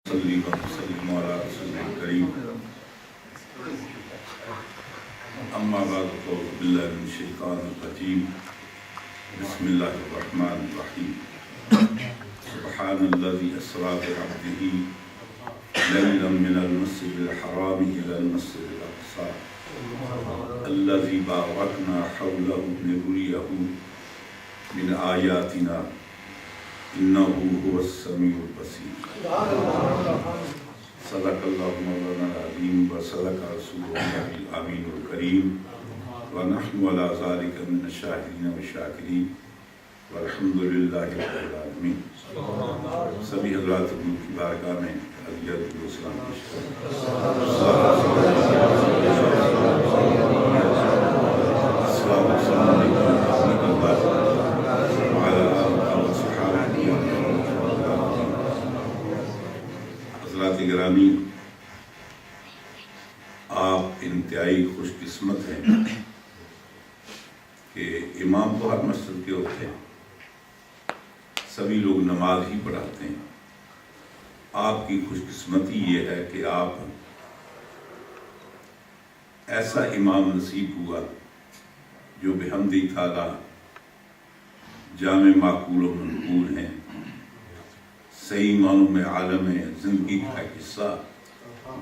صلی وسلم علی رسول کریم اما بعد فاعوذ باللہ من الشیطان الرجیم بسم اللہ الرحمن الرحیم سبحان الذی اسری بعبدہ لیلا من المسجد الحرام الی المسجد الاقصی الذی بارکنا حولہ لنریہ من آیاتنا انہو هو السمیع البصیر صدق اللہ مولانا العظیم و صدق رسول اللہ الامین الکریم ونحن علی ذلک من الشاہدین والشاکرین والحمد للہ رب العالمین۔ سبھی حضرات کی بارگاہ میں عزیت و سلام پیش کریں۔ السلام علیکم ورحمۃ اللہ گرامی، آپ انتہائی خوش قسمت ہیں کہ امام تو ہر مسجد کے ہوتے ہیں، سبھی لوگ نماز ہی پڑھاتے ہیں۔ آپ کی خوش قسمتی یہ ہے کہ آپ ایسا امام نصیب ہوا جو بحمد تعالی جامع معقول و منقول ہیں، صحیح معنوں میں عالم زندگی کا حصہ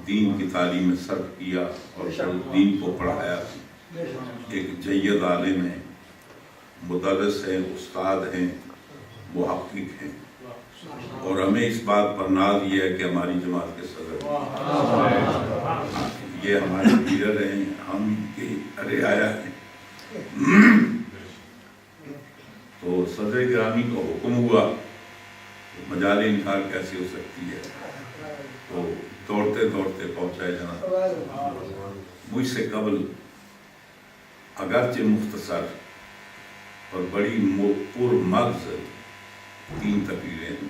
دین کی تعلیم میں صرف کیا اور دین کو پڑھایا۔ ایک جید عالم ہیں، مدرس ہیں، استاد ہیں، محقق ہیں، اور ہمیں اس بات پر ناز یہ ہے کہ ہماری جماعت کے صدر یہ ہمارے لیڈر ہیں، ہم کے رعایا ہیں۔ تو صدر گرامی کا حکم ہوا، مجال انکار کیسی ہو سکتی ہے، تو دوڑتے دوڑتے پہنچائے جناب۔ مجھ سے قبل اگرچہ مختصر اور بڑی پرمغز 3 تقریریں ہیں،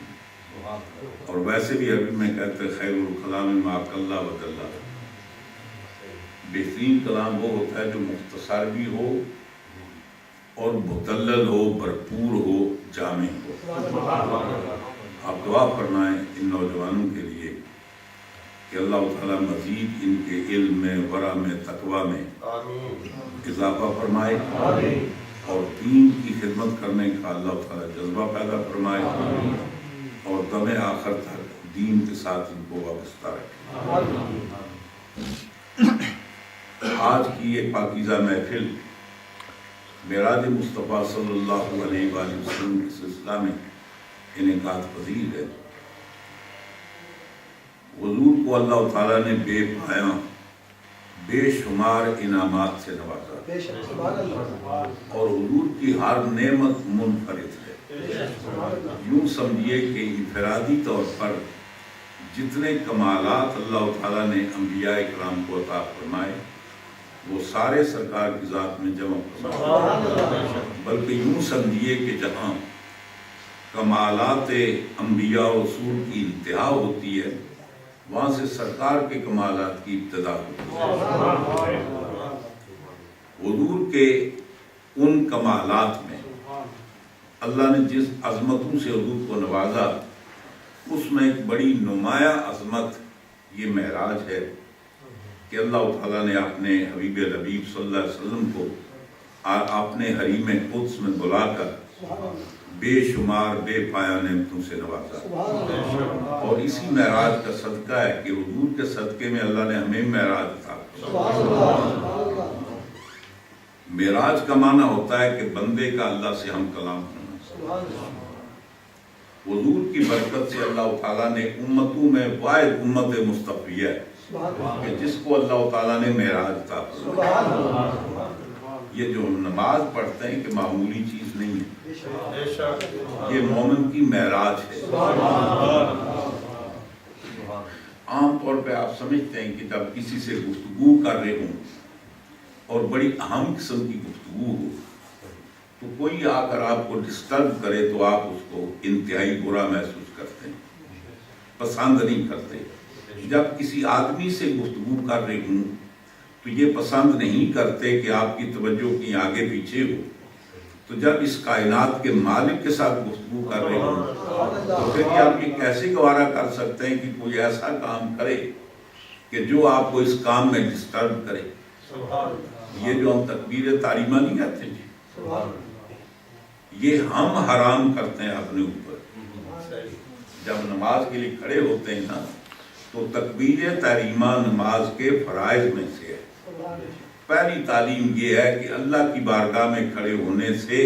اور ویسے بھی عربی میں کہتے خیر الکلام ما قل و دل۔ بہترین کلام وہ ہوتا ہے جو مختصر بھی ہو اور مدلل ہو، بھرپور ہو، جامع ہو۔ آپ دعا فرمائیں ان نوجوانوں کے لیے کہ اللہ تعالیٰ مزید ان کے علم میں، ورع میں، تقوی میں اضافہ فرمائے، اور دین کی خدمت کرنے کا اللہ تعالیٰ جذبہ پیدا فرمائے، اور دم آخر تک دین کے ساتھ ان کو وابستہ رکھے۔ آج کی یہ پاکیزہ محفل معراج مصطفیٰ صلی اللہ علیہ وآلہ وسلم کے سلسلہ میں انعقاد پذیر ہے۔ حضور کو اللہ تعالیٰ نے بے پایاں، بے شمار انعامات سے نوازا، اور حضور کی ہر نعمت منفرد ہے۔ یوں سمجھیے کہ انفرادی طور پر جتنے کمالات اللہ تعالیٰ نے انبیاء کرام کو عطا فرمائے وہ سارے سرکار کی ذات میں جمع فرمائے، بلکہ یوں سمجھیے کہ جہاں کمالات انبیاء و رسول کی انتہا ہوتی ہے وہاں سے سرکار کے کمالات کی ابتدا ہوتی ہے۔ حضور کے ان کمالات میں اللہ نے جس عظمتوں سے حضور کو نوازا، اس میں ایک بڑی نمایاں عظمت یہ معراج ہے کہ اللہ تعالیٰ نے اپنے حبیب لبیب صلی اللہ علیہ وسلم کو اپنے حریم قدس میں بلا کر بے شمار بے پایہ نعمتوں سے نوازا، اور اسی معراج کا صدقہ ہے کہ حضور کے صدقے میں اللہ نے ہمیں معراج عطا فرمایا۔ معراج کا معنی ہوتا ہے کہ بندے کا اللہ سے ہم کلام ہونا۔ حضور کی برکت سے اللہ تعالیٰ نے امتوں میں واحد امت مصطفیہ ہے کہ جس کو اللہ تعالیٰ نے معراج عطا فرمایا۔ یہ جو نماز پڑھتے ہیں کہ معمولی چیز نہیں ہے، یہ مومن کی معراج ہے۔ عام طور پہ آپ سمجھتے ہیں کہ جب کسی سے گفتگو کر رہے ہوں اور بڑی اہم قسم کی گفتگو ہو تو کوئی آ کر آپ کو ڈسٹرب کرے تو آپ اس کو انتہائی برا محسوس کرتے ہیں، پسند نہیں کرتے۔ جب کسی آدمی سے گفتگو کر رہے ہوں تو یہ پسند نہیں کرتے کہ آپ کی توجہ کہیں آگے پیچھے ہو، تو جب اس کائنات کے مالک کے ساتھ گفتگو کر رہے ہوں تو پھر آپ یہ کیسے گوارا کر سکتے ہیں کہ کوئی ایسا کام کرے کہ جو آپ کو اس کام میں ڈسٹرب کرے؟ یہ جو ہم تکبیر تحریمہ نہیں کہتے جی، یہ ہم حرام کرتے ہیں اپنے اوپر۔ جب نماز کے لیے کھڑے ہوتے ہیں نا تو تکبیر تحریمہ نماز کے فرائض میں سے ہے۔ پہلی تعلیم یہ ہے کہ اللہ کی بارگاہ میں کھڑے ہونے سے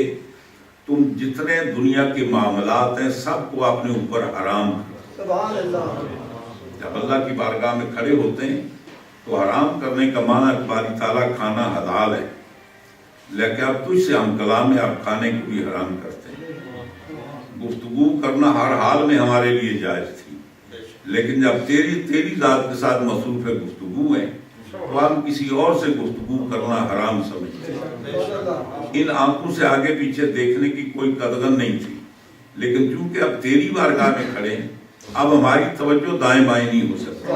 تم جتنے دنیا کے معاملات ہیں سب کو اپنے اوپر حرام کرو۔ جب اللہ کی بارگاہ میں کھڑے ہوتے ہیں تو حرام کرنے کا معنی باری تعالیٰ کھانا حلال ہے، لیکن اب تجھ سے ہم کلام ہے، آپ کھانے کو بھی حرام کرتے ہیں۔ گفتگو کرنا ہر حال میں ہمارے لیے جائز تھی، لیکن جب تیری ذات کے ساتھ مصروف گفتگو ہے تو ہم کسی اور سے گفتگو کرنا حرام سمجھتے ہیں۔ ان آنکھوں سے آگے پیچھے دیکھنے کی کوئی قدغن نہیں تھی، لیکن چونکہ اب تیری بارگاہ میں کھڑے ہیں اب ہماری توجہ دائیں بائیں نہیں ہو سکتی۔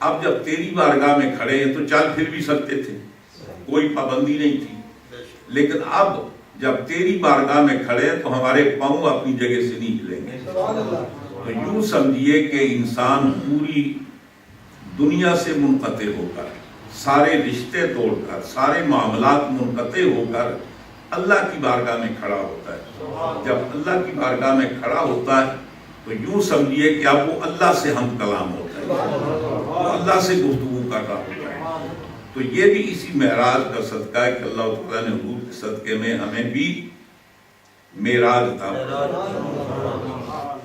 اب جب تیری بارگاہ میں کھڑے ہیں تو چل پھر بھی سکتے تھے، کوئی پابندی نہیں تھی، لیکن اب جب تیری بارگاہ میں کھڑے ہیں تو ہمارے پاؤں اپنی جگہ سے نہیں ہلیں گے۔ تو یوں سمجھیے کہ انسان پوری دنیا سے منقطع ہو کر، سارے رشتے توڑ کر، سارے معاملات منقطع ہو کر اللہ کی بارگاہ میں کھڑا ہوتا ہے۔ جب اللہ کی بارگاہ میں کھڑا ہوتا ہے تو یوں سمجھیے کہ اب وہ اللہ سے ہم کلام ہوتا ہے، وہ اللہ سے گفتگو کر رہا ہوتا ہے۔ تو یہ بھی اسی معراج کا صدقہ ہے کہ اللہ تعالیٰ نے حضور کے صدقے میں ہمیں بھی معراج عطا فرمایا۔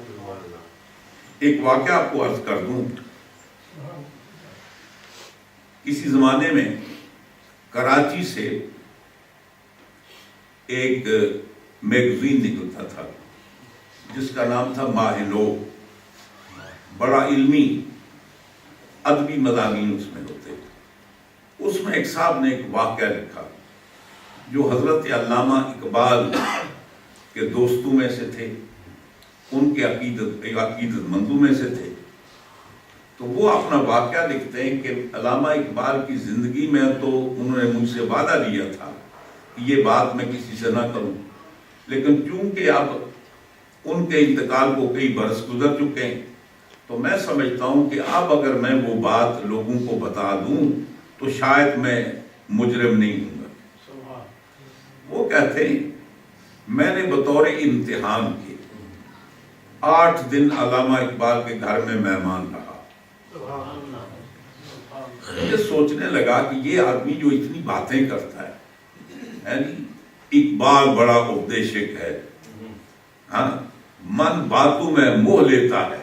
ایک واقعہ آپ کو عرض کر دوں، کسی زمانے میں کراچی سے ایک میگزین نکلتا تھا جس کا نام تھا ماہنو، بڑا علمی ادبی مضامین اس میں ہوتے۔ اس میں ایک صاحب نے ایک واقعہ لکھا جو حضرت علامہ اقبال کے دوستوں میں سے تھے، ان کے عقیدت مندوں میں سے تھے۔ تو وہ اپنا واقعہ لکھتے ہیں کہ علامہ اقبال کی زندگی میں تو انہوں نے مجھ سے وعدہ لیا تھا کہ یہ بات میں کسی سے نہ کروں، لیکن چونکہ اب ان کے انتقال کو کئی برس گزر چکے ہیں تو میں سمجھتا ہوں کہ اب اگر میں وہ بات لوگوں کو بتا دوں تو شاید میں مجرم نہیں ہوں گا۔ وہ کہتے ہیں میں نے بطور امتحان کے 8 دن علامہ اقبال کے گھر میں مہمان رہا۔ یہ سوچنے لگا کہ یہ آدمی جو اتنی باتیں کرتا ہے، اقبال بڑا اپدیشک ہے، ہاں من باتوں میں موہ لیتا ہے،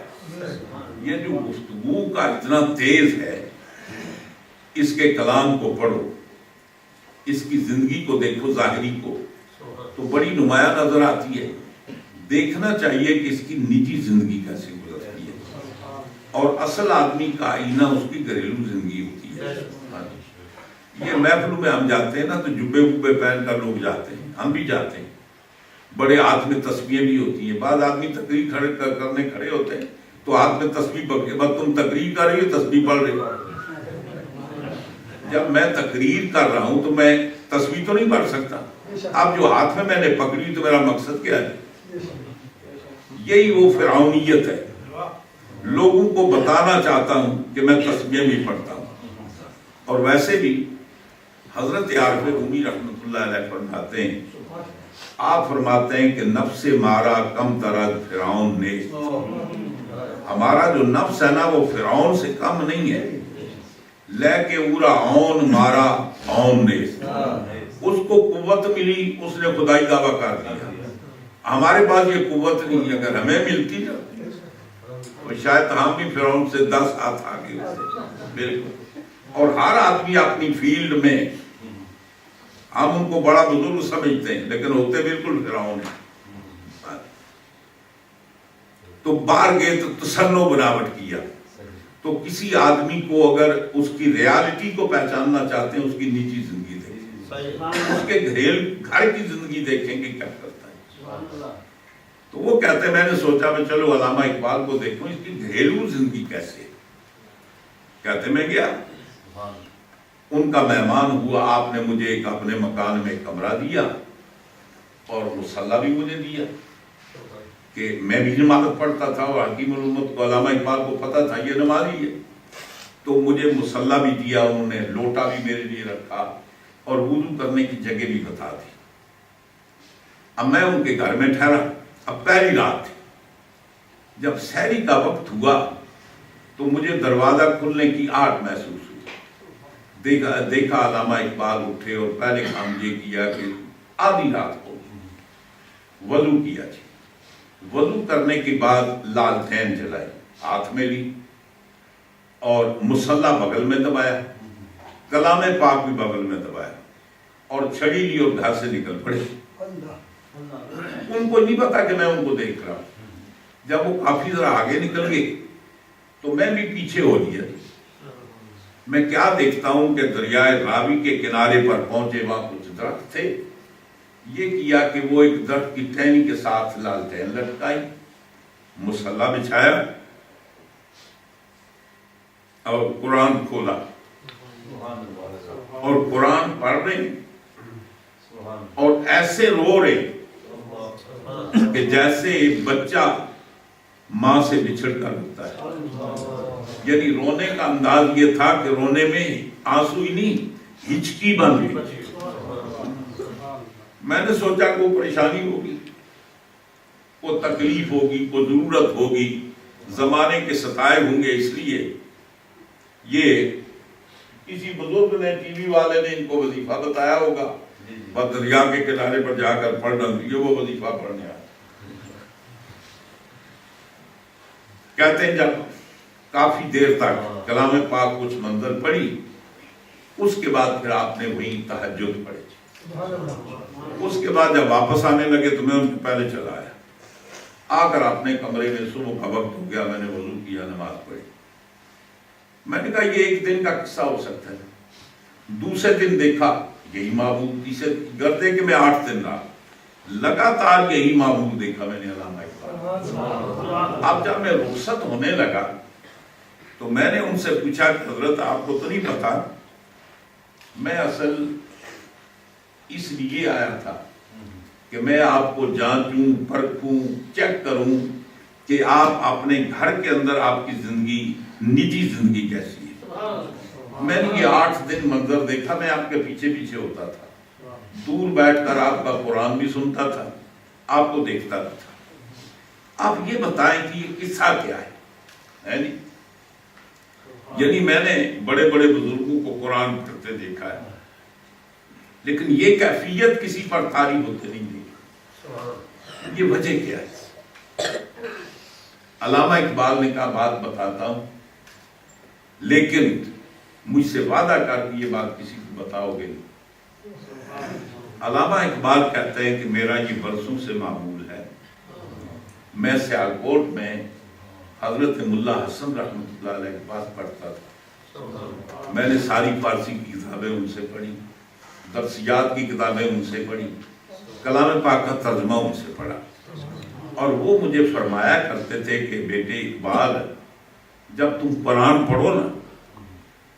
یہ جو گفتگو کا اتنا تیز ہے، اس کے کلام کو پڑھو، اس کی زندگی کو دیکھو، ظاہری کو تو بڑی نمایاں نظر آتی ہے۔ دیکھنا چاہیے کہ اس کی نجی زندگی کیسے گزرتی ہے، اور اصل آدمی کا آئینہ اس کی گھریلو زندگی ہوتی ہے۔ یہ محفلوں میں ہم جاتے ہیں نا تو جبے وبے پہن کر لوگ جاتے ہیں، ہم بھی جاتے ہیں، بڑے ہاتھ میں تسبیحیں بھی ہوتی ہیں۔ بعض آدمی تقریر کرنے کھڑے ہوتے ہیں تو ہاتھ میں تسبیح پکڑ کے، بس تم تقریر کر رہی ہو تسبیح پڑھ رہی ہو۔ جب میں تقریر کر رہا ہوں تو میں تسبیح تو نہیں پڑھ سکتا، اب جو ہاتھ میں نے پکڑی تو میرا مقصد کیا ہے؟ یہی وہ فرعونیت ہے، لوگوں کو بتانا چاہتا ہوں کہ میں تسبیح بھی پڑھتا ہوں۔ اور ویسے بھی حضرت عارف رومی رحمۃ اللہ علیہ فرماتے ہیں، آپ فرماتے ہیں کہ نفس مارا کم ترد فرعون نے، ہمارا جو نفس ہے نا وہ فرعون سے کم نہیں ہے، لے کے اورا اون مارا اون نے، اس کو قوت ملی، اس نے خدائی دعویٰ کر دیا۔ ہمارے پاس یہ قوت نہیں ہے، اگر ہمیں ملتی نا تو شاید ہم بھی فرعون سے 10 ہاتھ آگے ہوتے۔ بالکل، اور ہر آدمی اپنی فیلڈ میں ہم ان کو بڑا بزرگ سمجھتے ہیں لیکن ہوتے بالکل فرعون ہیں۔ تو باہر گئے تو تصنع بناوٹ کیا۔ تو کسی آدمی کو اگر اس کی ریالٹی کو پہچاننا چاہتے ہیں اس کی نجی زندگی دیکھیں، اس کے گھر کی زندگی دیکھیں کہ کیا کرتا ہے۔ تو وہ کہتے ہیں میں نے سوچا میں چلو علامہ اقبال کو دیکھوں اس کی گھریلو زندگی کیسے ہے۔ کہتے میں گیا، ان کا مہمان ہوا، آپ نے مجھے ایک اپنے مکان میں کمرہ دیا اور مصلی بھی مجھے دیا۔ کہ میں بھی نماز پڑھتا تھا اور حکیم الامت کو علامہ اقبال کو پتہ تھا یہ نمازی ہے، تو مجھے مصلی بھی دیا انہوں نے، لوٹا بھی میرے لیے رکھا اور وضو کرنے کی جگہ بھی بتا دی۔ اب میں ان کے گھر میں ٹھہرا، اب پہلی رات تھی، جب سحری کا وقت ہوا تو مجھے دروازہ کھلنے کی آہٹ محسوس ہوئی، دیکھا علامہ اقبال اٹھے اور پہلے کام یہ کیا کہ آدھی رات کو وضو کیا جی، وضو کرنے کے بعد لالٹین جلائی، ہاتھ میں لی اور مصلی بغل میں دبایا، کلام پاک بھی بغل میں دبایا اور چھڑی لی اور گھر سے نکل پڑے۔ ان کو نہیں پتا کہ میں ان کو دیکھ رہا ہوں۔ جب وہ کافی ذرا آگے نکل گئے تو میں بھی پیچھے ہو لیا۔ میں کیا دیکھتا ہوں کہ دریائے راوی کے کنارے پر پہنچے، وہاں کچھ درخت تھے، یہ کیا کہ وہ ایک درخت کی ٹہنی کے ساتھ لالٹین لٹکائی، مصلی بچھایا اور قرآن کھولا اور قرآن پڑھ رہے اور ایسے رو رہے کہ جیسے بچہ ماں سے بچھڑ کر روتا ہے، یعنی رونے کا انداز یہ تھا کہ رونے میں آنسو ہی نہیں، ہچکی بن گئی۔ میں نے سوچا کہ وہ پریشانی ہوگی، وہ تکلیف ہوگی، وہ ضرورت ہوگی، زمانے کے ستائے ہوں گے، اس لیے یہ کسی بزرگ نے، ٹی وی والے نے ان کو وظیفہ بتایا ہوگا، بس دریا کے کنارے پر جا کر پڑھنا، یہ وہ وظیفہ پڑھنے آیا۔ کہتے ہیں جب کافی دیر تک کلام پاک کچھ منظر پڑھی، اس کے بعد پھر آپ نے وہیں تہجد پڑھی۔ اس کے بعد جب واپس آنے لگے تو میں ان کے پہلے چلا آیا، آ کر اپنے کمرے میں، صبح کا وقت ہو گیا، میں نے وضو کیا، نماز پڑھی۔ میں نے کہا یہ ایک دن کا قصہ ہو سکتا ہے۔ دوسرے دن دیکھا یہی معبود، تیسرے گردے کہ میں 8 دن رہا، لگاتار یہی معبود دیکھا میں نے، علامہ اقبال۔ اب جب میں رخصت ہونے لگا تو میں نے ان سے پوچھا کہ حضرت آپ کو تو نہیں پتا، میں اصل اس لیے آیا تھا کہ میں آپ کو جانچوں، پرکھوں، چیک کروں کہ آپ اپنے گھر کے اندر آپ کی زندگی، نجی زندگی کیسی ہے۔ میں نے یہ 8 دن منظر دیکھا، میں آپ کے پیچھے پیچھے ہوتا تھا، دور بیٹھ کر آپ کا قرآن بھی سنتا تھا، آپ کو دیکھتا تھا۔ آپ یہ بتائیں کہ یہ قصہ کیا ہے؟ یعنی میں نے بڑے بڑے بزرگوں کو قرآن پڑھتے دیکھا ہے، لیکن یہ کیفیت کسی پر طاری ہوتے نہیں دیکھی، یہ وجہ کیا ہے؟ علامہ اقبال نے کہا بات بتاتا ہوں، لیکن مجھ سے وعدہ کر کے یہ بات کسی کو بتاؤ گے نہیں۔ علامہ اقبال کہتے ہیں کہ میرا یہ برسوں سے معمول ہے، میں سیالکوٹ میں حضرت ملا حسن رحمۃ اللہ علیہ کے پاس پڑھتا تھا، میں نے ساری فارسی کی کتابیں ان سے پڑھی، درسیات کی کتابیں ان سے پڑھی، کلام پاک کا ترجمہ ان سے پڑھا، اور وہ مجھے فرمایا کرتے تھے کہ بیٹے اقبال، جب تم قرآن پڑھو نا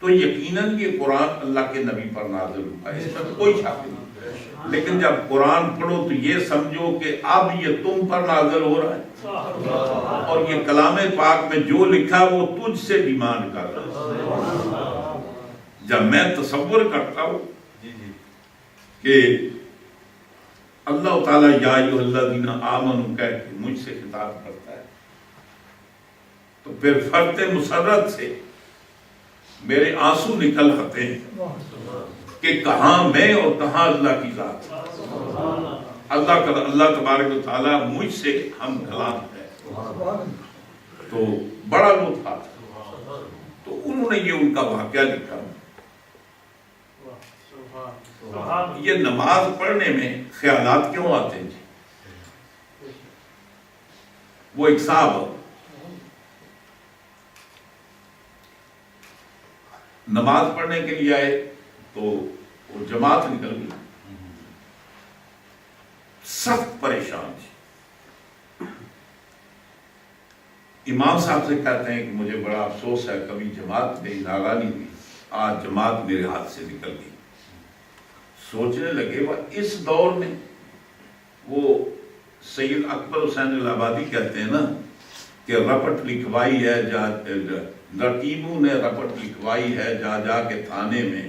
تو یقیناً یہ قرآن اللہ کے نبی پر نازل ہوا ہے، اس میں کوئی شک نہیں، لیکن جب قرآن پڑھو تو یہ سمجھو کہ اب یہ تم پر نازل ہو رہا ہے، اور یہ کلام پاک میں جو لکھا وہ تجھ سے ڈیمانڈ کر رہا ہے۔ جب میں تصور کرتا ہوں کہ اللہ تعالیٰ یا ایھا الذین آمنوا کہہ کے مجھ سے خطاب کرتا ہے، تو پھر فرط مسرت سے میرے آنسو نکل آتے ہیں کہ کہاں میں اور کہاں اللہ کی ذات۔ اللہ تبارک و تعالیٰ مجھ سے ہم کلام ہے، تو بڑا لطف آتا۔ تو انہوں نے یہ ان کا واقعہ لکھا۔ یہ نماز پڑھنے میں خیالات کیوں آتے ہیں جی؟ وہ ایک صاحب نماز پڑھنے کے لیے آئے تو وہ جماعت نکل گئی، سخت پریشان تھی۔ امام صاحب سے کہتے ہیں کہ مجھے بڑا افسوس ہے، کبھی جماعت میری ناگانی ہوئی، آج جماعت میرے ہاتھ سے نکل گئی۔ سوچنے لگے وہ اس دور میں وہ سید اکبر حسین الہبادی کہتے ہیں نا کہ رپٹ لکھوائی ہے رقیبوں نے رپٹ لکھوائی ہے جا جا کے تھانے میں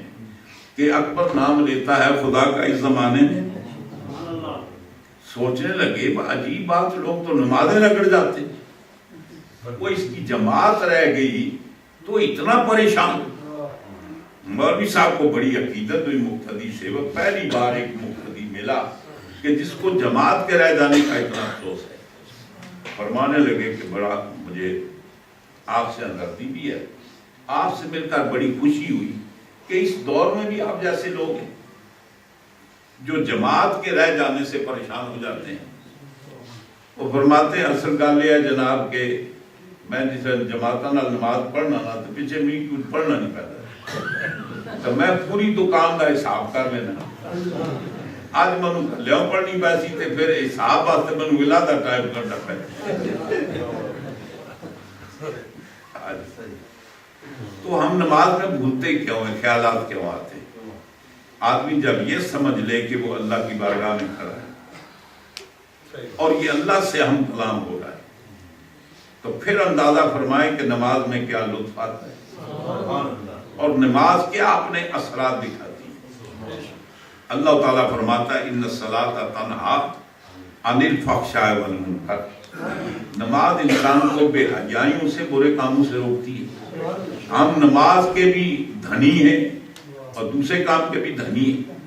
کہ اکبر نام لیتا ہے خدا کا اس زمانے میں. سوچنے لگے عجیب بات، لوگ تو نمازیں رگڑ جاتے، وہ اس کی جماعت رہ گئی تو اتنا پریشان. مولوی صاحب کو بڑی عقیدت ہوئی مقتدی سے، وہ پہلی بار ایک مقتدی ملا کہ جس کو جماعت کے رہ جانے کا اتنا افسوس ہے. فرمانے لگے کہ بڑا مجھے آپ سے ہمدردی بھی ہے، آپ سے مل کر بڑی خوشی ہوئی کہ اس دور میں بھی آپ جیسے لوگ ہیں جو جماعت کے رہ جانے سے پریشان ہو جاتے ہیں. وہ فرماتے ہیں اصل گل یہ ہے جناب کہ میں جسے جماعتاں نال نماز پڑھنا نا تو پیچھے میں کچھ پڑھنا نہیں پاتا تو میں پوری دکان کا حساب کر لینا. آج میں لیاؤں پڑھنی پیسی تے پھر حساب واسطے میں ولادہ ٹائپ کرنا پہ. تو ہم نماز میں بھولتے کیوں ہیں، خیالات کیوں آتے ہیں؟ آدمی جب یہ سمجھ لے کہ وہ اللہ کی بارگاہ میں کھڑا ہے اور یہ اللہ سے ہم کلام ہو رہا ہے تو پھر اندازہ فرمائیں کہ نماز میں کیا لطف آتا ہے اور نماز کیا اپنے اثرات دکھاتی ہے. اللہ تعالیٰ فرماتا ہے ان الصلاۃ تنہا عن الفحشاء والمنکر. نماز انسان کو بے حیائیوں سے، برے کاموں سے روکتی ہے. ہم نماز کے بھی دھنی ہیں اور دوسرے کام کے بھی دھنی ہیں.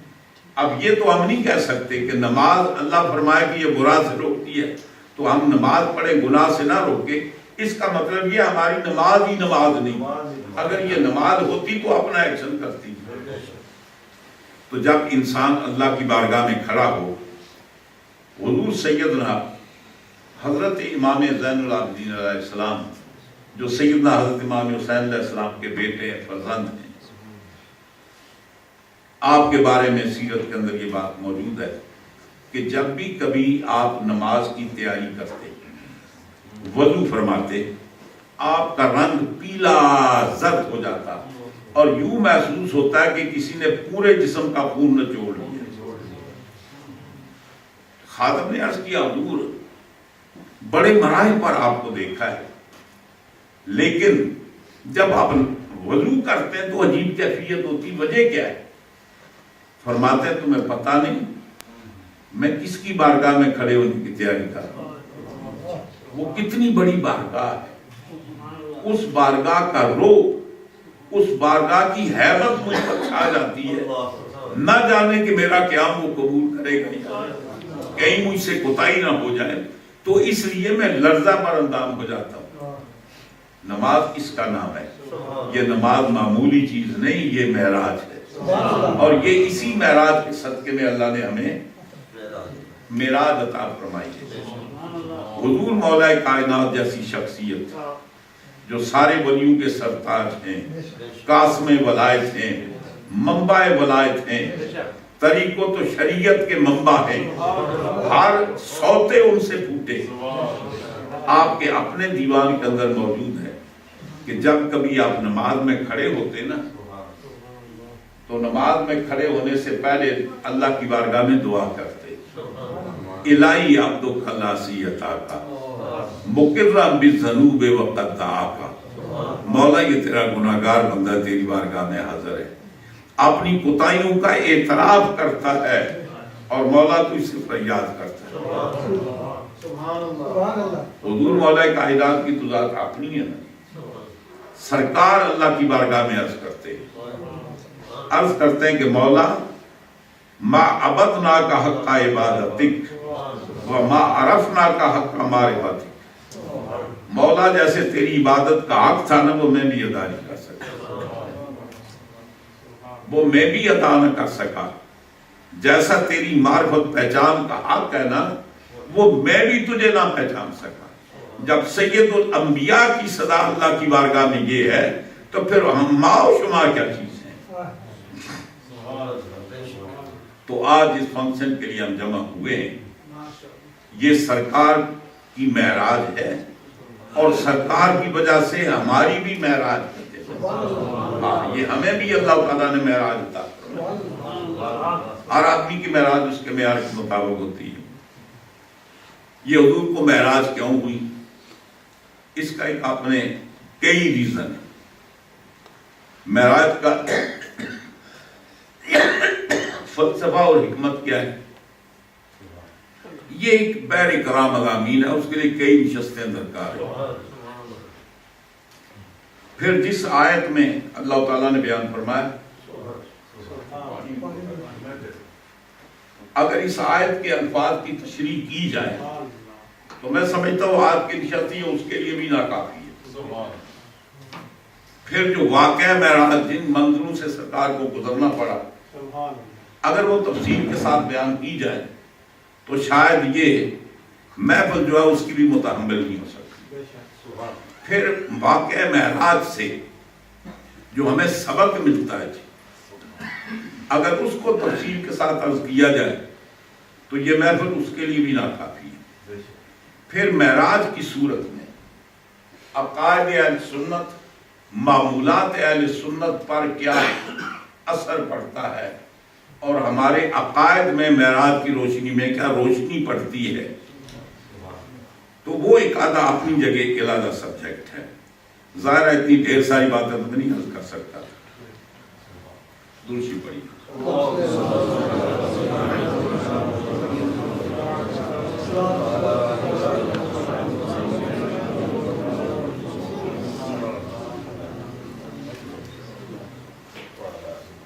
اب یہ تو ہم نہیں کہہ سکتے کہ نماز اللہ فرمائے کہ یہ برا سے روکتی ہے تو ہم نماز پڑھے گناہ سے نہ روکے. اس کا مطلب یہ ہماری نماز ہی نماز نہیں. اگر یہ نماز ہوتی تو اپنا ایکشن کرتی. تو جب انسان اللہ کی بارگاہ میں کھڑا ہو، حضور سیدنا حضرت امام زین العابدین علیہ السلام جو سیدنا حضرت امام حسین علیہ السلام کے بیٹے ہیں، فرزند ہیں، آپ کے بارے میں سیرت کے اندر یہ بات موجود ہے کہ جب بھی کبھی آپ نماز کی تیاری کرتے، وضو فرماتے، آپ کا رنگ پیلا زرد ہو جاتا اور یوں محسوس ہوتا ہے کہ کسی نے پورے جسم کا خون نچوڑ لیا. خادم نے عرض کیا حضور بڑے مراحل پر آپ کو دیکھا ہے لیکن جب آپ وضو کرتے ہیں تو عجیب کیفیت ہوتی، وجہ کیا ہے؟ فرماتے ہیں تمہیں پتہ نہیں میں کس کی بارگاہ میں کھڑے ہونے کی تیاری کر رہا ہوں. وہ کتنی بڑی بارگاہ ہے، اس بارگاہ کا روح، اس بارگاہ کی حیبت مجھ پر چھا جاتی ہے. نہ جانے کہ میرا قیام وہ قبول کرے گا، کہیں مجھ سے کوتاہی نہ ہو جائے، تو اس لیے میں لرزہ پر اندام ہو جاتا ہوں. نماز اس کا نام ہے. یہ نماز معمولی چیز نہیں، یہ معراج ہے اور یہ اسی معراج کے صدقے میں اللہ نے ہمیں معراج عطا فرمائی ہے. حضور مولا کائنات جیسی شخصیت جو سارے ولیوں کے سرتاج ہیں، قاسم ولایت ہیں، منبع ولایت ہیں، طریقوں تو شریعت کے منبع ہیں، ہر سوتے ان سے پھوٹے، آپ کے اپنے دیوان کے اندر موجود ہے کہ جب کبھی آپ نماز میں کھڑے ہوتے نا تو نماز میں کھڑے ہونے سے پہلے اللہ کی بارگاہ میں دعا کرتے، الہی عبدک خلاصی عطا کا مقرم بالذنوب وقد دعاکا. مولا یہ تیرا گناہگار بندہ تیری بارگاہ میں حاضر ہے، اپنی کوتاہیوں کا اعتراف کرتا ہے اور مولا تو اسے فریاد کرتا ہے. حضور مولا کائنات کی تو ذات اپنی ہے نا. سرکار اللہ کی بارگاہ میں عرض کرتے ہیں کہ مولا ما عبدنا کا حق عبادتک وما عرفنا کا حق معرفتک. مولا جیسے تیری عبادت کا حق تھا نا وہ میں بھی ادا نہیں کر سکا، وہ میں بھی ادا نہ کر سکا. جیسا تیری معرفت پہچان کا حق ہے نا وہ میں بھی تجھے نہ پہچان سکا. جب سید الانبیاء کی صدا اللہ کی بارگاہ میں یہ ہے تو پھر ہم ماں و شمار کیا چیز ہیں. تو آج اس فنکشن کے لیے ہم جمع ہوئے ہیں، یہ سرکار کی معراج ہے اور سرکار کی وجہ سے ہماری بھی معراج کرتے ہیں. یہ ہمیں بھی اللہ تعالیٰ نے معراج عطا فرمایا. ہر آدمی کی معراج اس کے معیار کے مطابق ہوتی ہے. یہ حضور کو معراج کیوں ہوئی؟ اس کا ایک اپنے کئی ریزن ہے۔ معراج کا فلسفہ اور حکمت کیا ہے؟ یہ ایک بحر کرام مضامین ہے، اس کے لیے کئی نشستیں درکار ہیں۔ پھر جس آیت میں اللہ تعالیٰ نے بیان فرمایا، اگر اس آیت کے الفاظ کی تشریح کی جائے تو میں سمجھتا ہوں آج کی نشستی اس کے لیے بھی ناکافی ہے۔ پھر جو واقعہ معراج جن منزلوں سے سرکار کو گزرنا پڑا، اگر وہ تفصیل کے ساتھ بیان کی جائے تو شاید یہ محفل جو ہے اس کی بھی متحمل نہیں ہو سکتی۔ پھر واقعہ معراج سے جو ہمیں سبق ملتا ہے، اگر اس کو تفصیل کے ساتھ عرض کیا جائے تو یہ محفل اس کے لیے بھی ناکافی ہے۔ پھر معراج کی صورت میں عقائد اہل سنت، معمولات اہل سنت پر کیا اثر پڑتا ہے اور ہمارے عقائد میں معراج کی روشنی میں کیا روشنی پڑتی ہے، تو وہ ایک آدھا اپنی جگہ ایک علیحدہ سبجیکٹ ہے۔ ظاہر ہے اتنی ڈھیر ساری باتیں تو نہیں عرض کر سکتا۔ دوسری پڑھی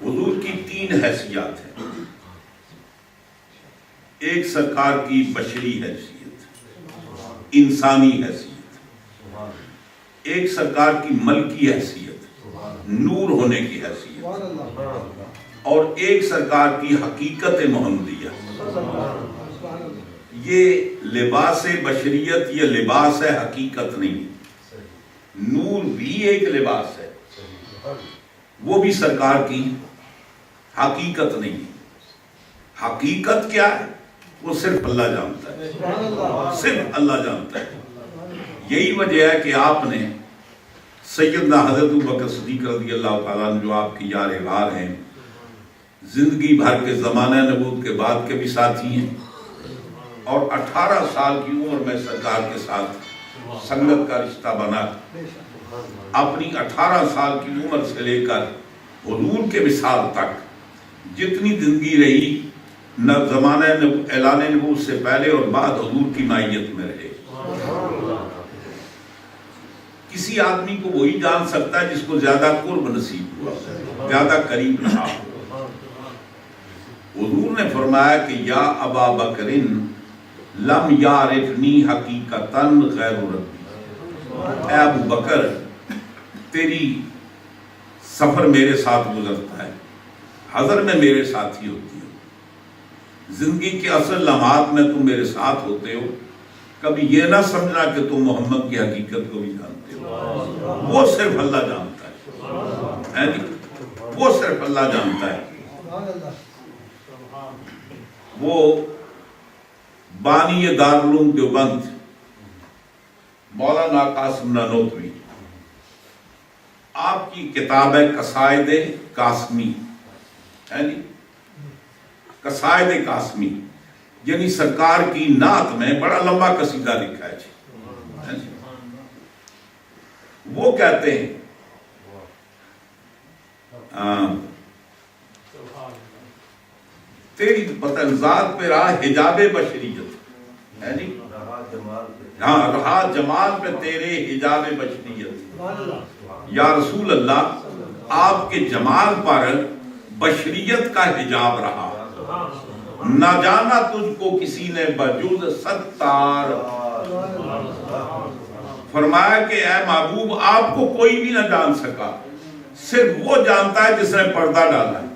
حضور کی تین حیثیات ہیں۔ ایک سرکار کی بشری حیثیت، انسانی حیثیت، ایک سرکار کی ملکی حیثیت، نور ہونے کی حیثیت، اور ایک سرکار کی حقیقت محمدیہ۔ یہ لباس بشریت، یہ لباس ہے، حقیقت نہیں۔ نور بھی ایک لباس ہے، وہ بھی سرکار کی حقیقت نہیں۔ حقیقت کیا ہے وہ صرف اللہ جانتا ہے، صرف اللہ جانتا ہے۔ یہی وجہ ہے کہ آپ نے سیدنا حضرت ابوبکر صدیق رضی اللہ تعالیٰ جو آپ کی یار غار ہیں، زندگی بھر کے زمانہ نبوت کے بعد کے بھی ساتھی ہیں، اور 18 سال کی عمر میں سرکار کے ساتھ سنگت کا رشتہ بنا۔ اپنی 18 سال کی عمر سے لے کر حضور کے وصال تک جتنی زندگی رہی، نہ زمانہ اعلان نبوت سے پہلے اور بعد حضور کی معیت میں رہے۔ کسی آدمی کو وہی جان سکتا ہے جس کو زیادہ قرب نصیب ہوا، زیادہ قریب رہا۔ حضور نے فرمایا کہ یا ابا بکرن لم یعرفنی حقیقتاً غیر ربی، اے ابو بکر تیری سفر میرے ساتھ گزرتا ہے، حضر میں میرے ساتھ ہی ہوتی ہے، زندگی کے اصل لمحات میں تم میرے ساتھ ہوتے ہو، کبھی یہ نہ سمجھنا کہ تم محمد کی حقیقت کو بھی جانتے ہو۔ وہ صرف اللہ جانتا ہے، وہ صرف اللہ جانتا ہے۔ وہ بانی دارالعلوم دیوبند مولانا قاسم نانوتوی، آپ کی کتاب ہے قصائد قاسمی، قصائد قاسمی، یعنی سرکار کی نعت میں بڑا لمبا قصیدہ لکھا ہے جی۔ وہ کہتے ہیں تیری بطن ذات پہ رہا حجاب بشریت، ہاں رہا جمال پہ تیرے حجاب بشریت۔ یا رسول اللہ آپ کے جمال پر بشریت کا حجاب رہا، نہ جانا تجھ کو کسی نے بجز ستار۔ فرمایا کہ اے محبوب آپ کو کوئی بھی نہ جان سکا، صرف وہ جانتا ہے جس نے پردہ ڈالا ہے۔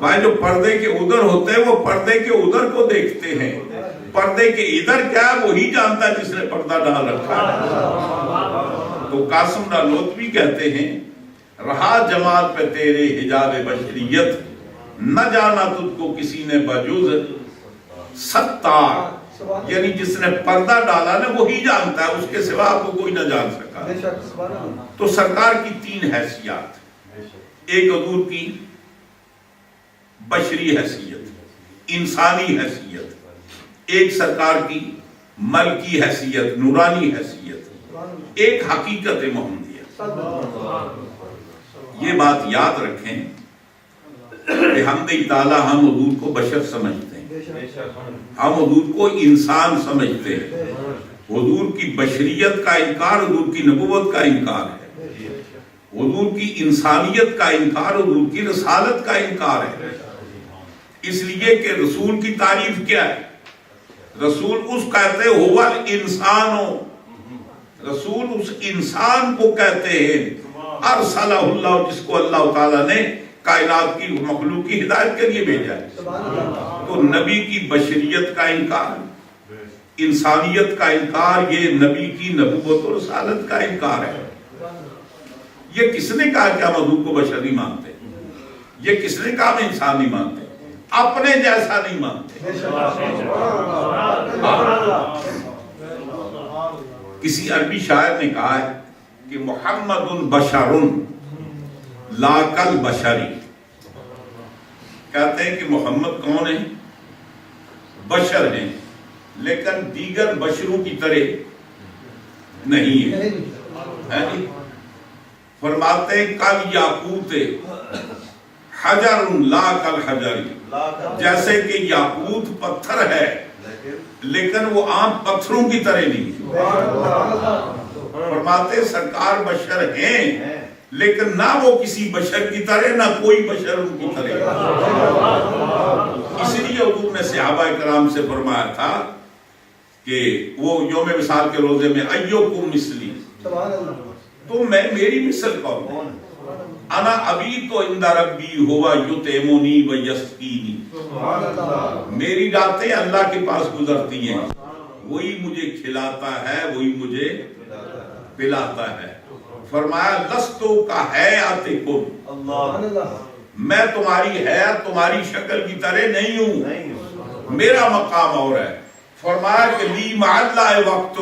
بھائی جو پردے کے ادھر ہوتے ہیں وہ پردے کے ادھر کو دیکھتے ہیں، پردے کے ادھر کیا ہے وہی جانتا ہے جس نے پردہ ڈال رکھا ہے۔ تو قاسم نانوتوی کہتے ہیں رہا جمال پہ تیرے حجاب بشریت، نہ جانا تجھ کو کسی نے بجز ستار، یعنی جس نے پردہ ڈالا نا وہی جانتا ہے، اس کے سوا آپ کو کوئی نہ جان سکا۔ تو سرکار کی تین حیثیات، ایک حضور کی بشری حیثیت، انسانی حیثیت، ایک سرکار کی ملکی حیثیت، نورانی حیثیت، ایک حقیقت محمدیہ۔ یہ بات یاد رکھیں کہ ہم تعالیٰ ہم حضور کو بشر سمجھتے ہیں، ہم حضور کو انسان سمجھتے ہیں۔ حضور کی بشریت کا انکار حضور کی نبوت کا انکار ہے، حضور کی انسانیت کا انکار حضور کی رسالت کا انکار ہے۔ اس لیے کہ رسول کی تعریف کیا ہے؟ رسول اس کہتے ہو انسان ہو، رسول اس انسان کو کہتے ہیں ارسلہ اللہ، جس کو اللہ تعالیٰ نے کائنات کی مخلوق کی ہدایت کے لیے بھیجا ہے۔ تو نبی کی بشریت کا انکار، انسانیت کا انکار، یہ نبی کی نبوت اور رسالت کا انکار ہے۔ یہ کس نے کہا کہ ہم حضور کو بشر نہیں مانتے؟ یہ کس نے کہا ہم انسان نہیں مانتے؟ اپنے جیسا نہیں مانتے۔ کسی عربی شاعر نے کہا ہے کہ محمد بشر لا کل بشری، کہتے ہیں کہ محمد کون ہے؟ بشر ہیں، لیکن دیگر بشروں کی طرح نہیں ہے۔ فرماتے ہیں کل یاقوت حجر لا کل حجری، جیسے کہ یاقوت پتھر ہے لیکن وہ عام پتھروں کی طرح نہیں۔ فرماتے سرکار بشر ہیں لیکن نہ وہ کسی بشر کی طرح، نہ کوئی بشر ان کی طرح۔ اس لیے حضور نے صحابہ کرام سے فرمایا تھا کہ وہ یوم وصال کے روزے میں ایوکم مثلی، تو میں میری مثل کون ہوں؟ انا ابی تو عند ربی ہوا یطعمنی و یسقینی، میری راتیں اللہ کے پاس گزرتی ہیں، وہی مجھے کھلاتا ہے، وہی مجھے پلاتا ہے۔ فرمایا لستو کا حیاتکم، میں تمہاری حیات تمہاری شکل کی طرح نہیں ہوں، میرا مقام اور ہے۔ فرمایا کہ لی مع اللہ وقت،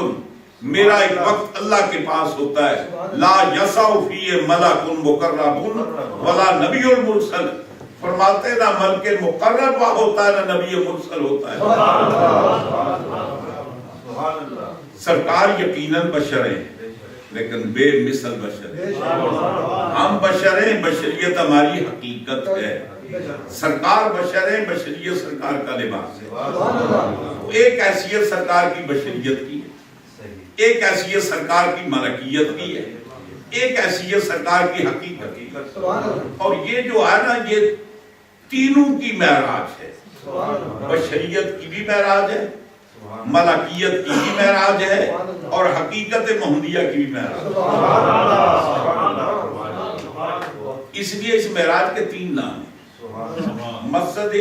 میرا ایک وقت اللہ کے پاس ہوتا ہے، لا یسع فیہ ملک مقرب ولا نبی المرسل، فرماتے نہ ملک مقرب ہوتا ہے نہ نبی مرسل ہوتا ہے۔ سرکار یقیناً بشر ہیں لیکن بے مثل بشر ہیں، ہم بشر ہیں، بشریت ہماری حقیقت ہے۔ سرکار بشر ہیں، بشریت سرکار کا لباس ہے۔ ایک حیثیت سرکار کی بشریت کی ہے، ایک حیثیت سرکار کی ملکیت کی ہے، ایک حیثیت سرکار کی حقیقت، اور یہ جو ہے نا یہ تینوں کی معراج ہے۔ بشریت کی بھی معراج ہے، ملکیت کی بھی معراج ہے، اور حقیقت محمدیہ کی بھی معراج۔ اس لیے اس معراج کے تین نام ہیں۔ مسجد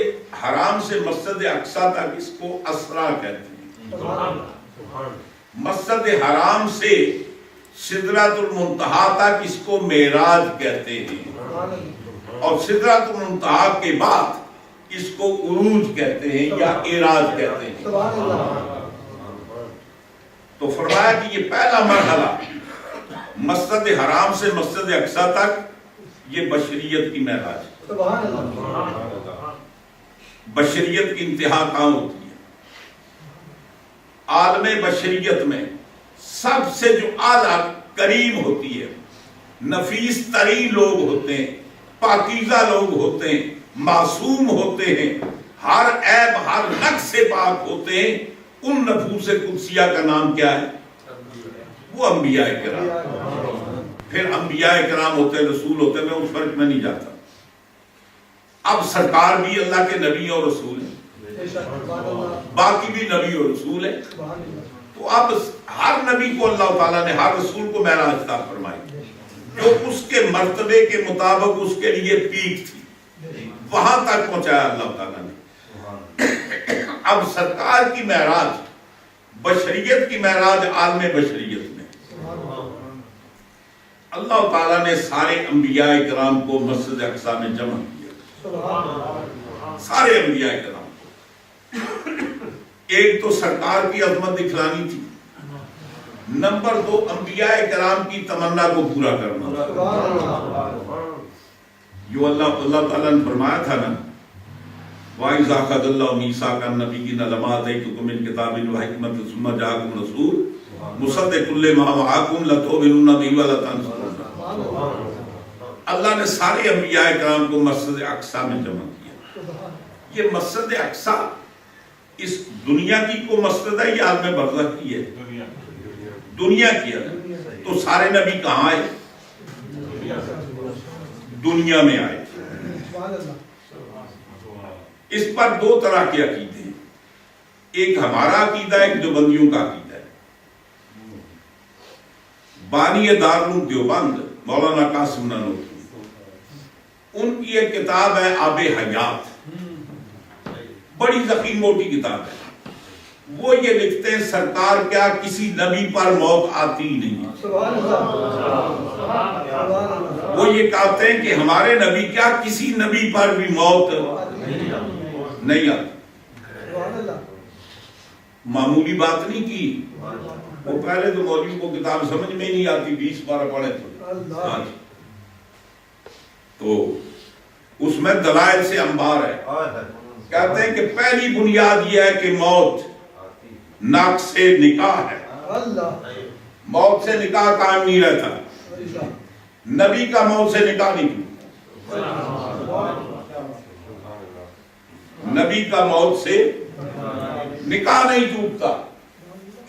حرام سے مسجد اقصی تک اس کو اسرا کہتے ہیں، مسجد حرام سے سدرۃ المنتہا تک اس کو معراج کہتے ہیں، اور سدرۃ المنتہا کے بعد اس کو عروج کہتے ہیں یا اعراج کہتے ہیں۔ تو فرمایا کہ یہ پہلا مرحلہ مسجد حرام سے مسجد اقصی تک یہ بشریت کی معراج ہے۔ بشریت کی انتہا کہاں ہوتی ہے؟ عالم بشریت میں سب سے جو اعلیٰ کریم ہوتی ہے، نفیس ترین لوگ ہوتے ہیں، پاکیزہ لوگ ہوتے ہیں، معصوم ہوتے ہیں، ہر عیب ہر نقص سے پاک ہوتے ہیں، ان نفوس قدسیہ کا نام کیا ہے؟ وہ انبیاء کرام۔ پھر انبیاء کرام ہوتے ہیں، رسول ہوتے ہیں، میں اس فرق میں نہیں جاتا۔ اب سرکار بھی اللہ کے نبی اور رسول ہیں، باقی بھی نبی اور رسول ہیں۔ تو اب ہر نبی کو اللہ تعالیٰ نے، ہر رسول کو معراج عطا فرمائی، جو اس کے مرتبے کے مطابق اس کے لیے پیک تھی، وہاں تک پہنچایا اللہ تعالیٰ نے۔ اب سرکار کی معراج، بشریت کی معراج عالم بشریت میں اللہ تعالیٰ نے سارے انبیاء کرام کو مسجد اقصی میں جمع کیا، سارے انبیاء کرام کو۔ ایک تو سرکار کی عظمت دکھلانی تھی، نمبر دو انبیاء کرام کی تمنا کو پورا کرنا۔ جو اللہ تعالیٰ نے فرمایا تھا نا وَإِذَا أَخَذَ اللَّهُ مِيثَاقَ النَّبِيِّينَ لَمَا آتَيْتُكُم مِّن كِتَابٍ وَحِكْمَةٍ ثُمَّ جَاءَكُمْ رَسُولٌ مُصَدِّقٌ لِّمَا مَعَكُمْ لَتُؤْمِنُنَّ بِهِ وَلَتَنصُرُنَّهُ۔ اللہ نے سارے انبیاء کرام کو مسجد اقصیٰ میں جمع کیا۔ یہ مسجد اقصیٰ اس دنیا کی کو مسجد ہے یا عالم برزخ کی ہے؟ دنیا کی ہے۔ تو سارے نبی کہاں آئے؟ دنیا میں آئے۔ اس پر دو طرح کے عقیدے ہیں، ایک ہمارا عقیدہ ہے، ایک دیوبندیوں کا عقیدہ ہے۔ بانی دارالعلوم دیوبند مولانا قاسم نانوتوی، ان کی ایک کتاب ہے آب حیات، بڑی ضخیم موٹی کتاب ہے۔ وہ یہ لکھتے ہیں سرکار کیا کسی نبی پر موت آتی ہی نہیں ہے۔ وہ یہ کہتے ہیں کہ ہمارے نبی کیا کسی نبی پر بھی موت نہیں آتی۔ معمولی بات نہیں کی، وہ پہلے تو مولوی کو کتاب سمجھ میں نہیں آتی، 20 بار پڑھے تو اس میں دلائل سے انبار ہے۔ کہتے ہیں کہ پہلی بنیاد یہ ہے کہ موت ناقص نکاح ہے، موت سے نکاح قائم نہیں رہتا۔ نبی کا موت سے نکاح نہیں ٹوٹتا، نبی کا موت سے نکاح نہیں ٹوٹتا۔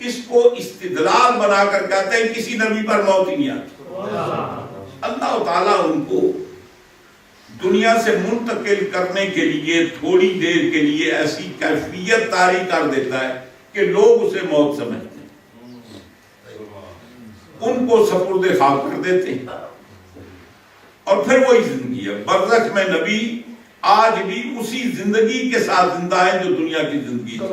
اس کو استدلال بنا کر کہتے ہیں کسی نبی پر موت ہی نہیں آتی۔ اللہ تعالیٰ ان کو دنیا سے منتقل کرنے کے لیے تھوڑی دیر کے لیے ایسی کیفیت طاری کر دیتا ہے کہ لوگ اسے موت سمجھتے ہیں، ان کو سپرد خاک کر دیتے ہیں، اور پھر وہی زندگی ہے۔ برزخ میں نبی آج بھی اسی زندگی کے ساتھ زندہ ہے جو دنیا کی زندگی تھی،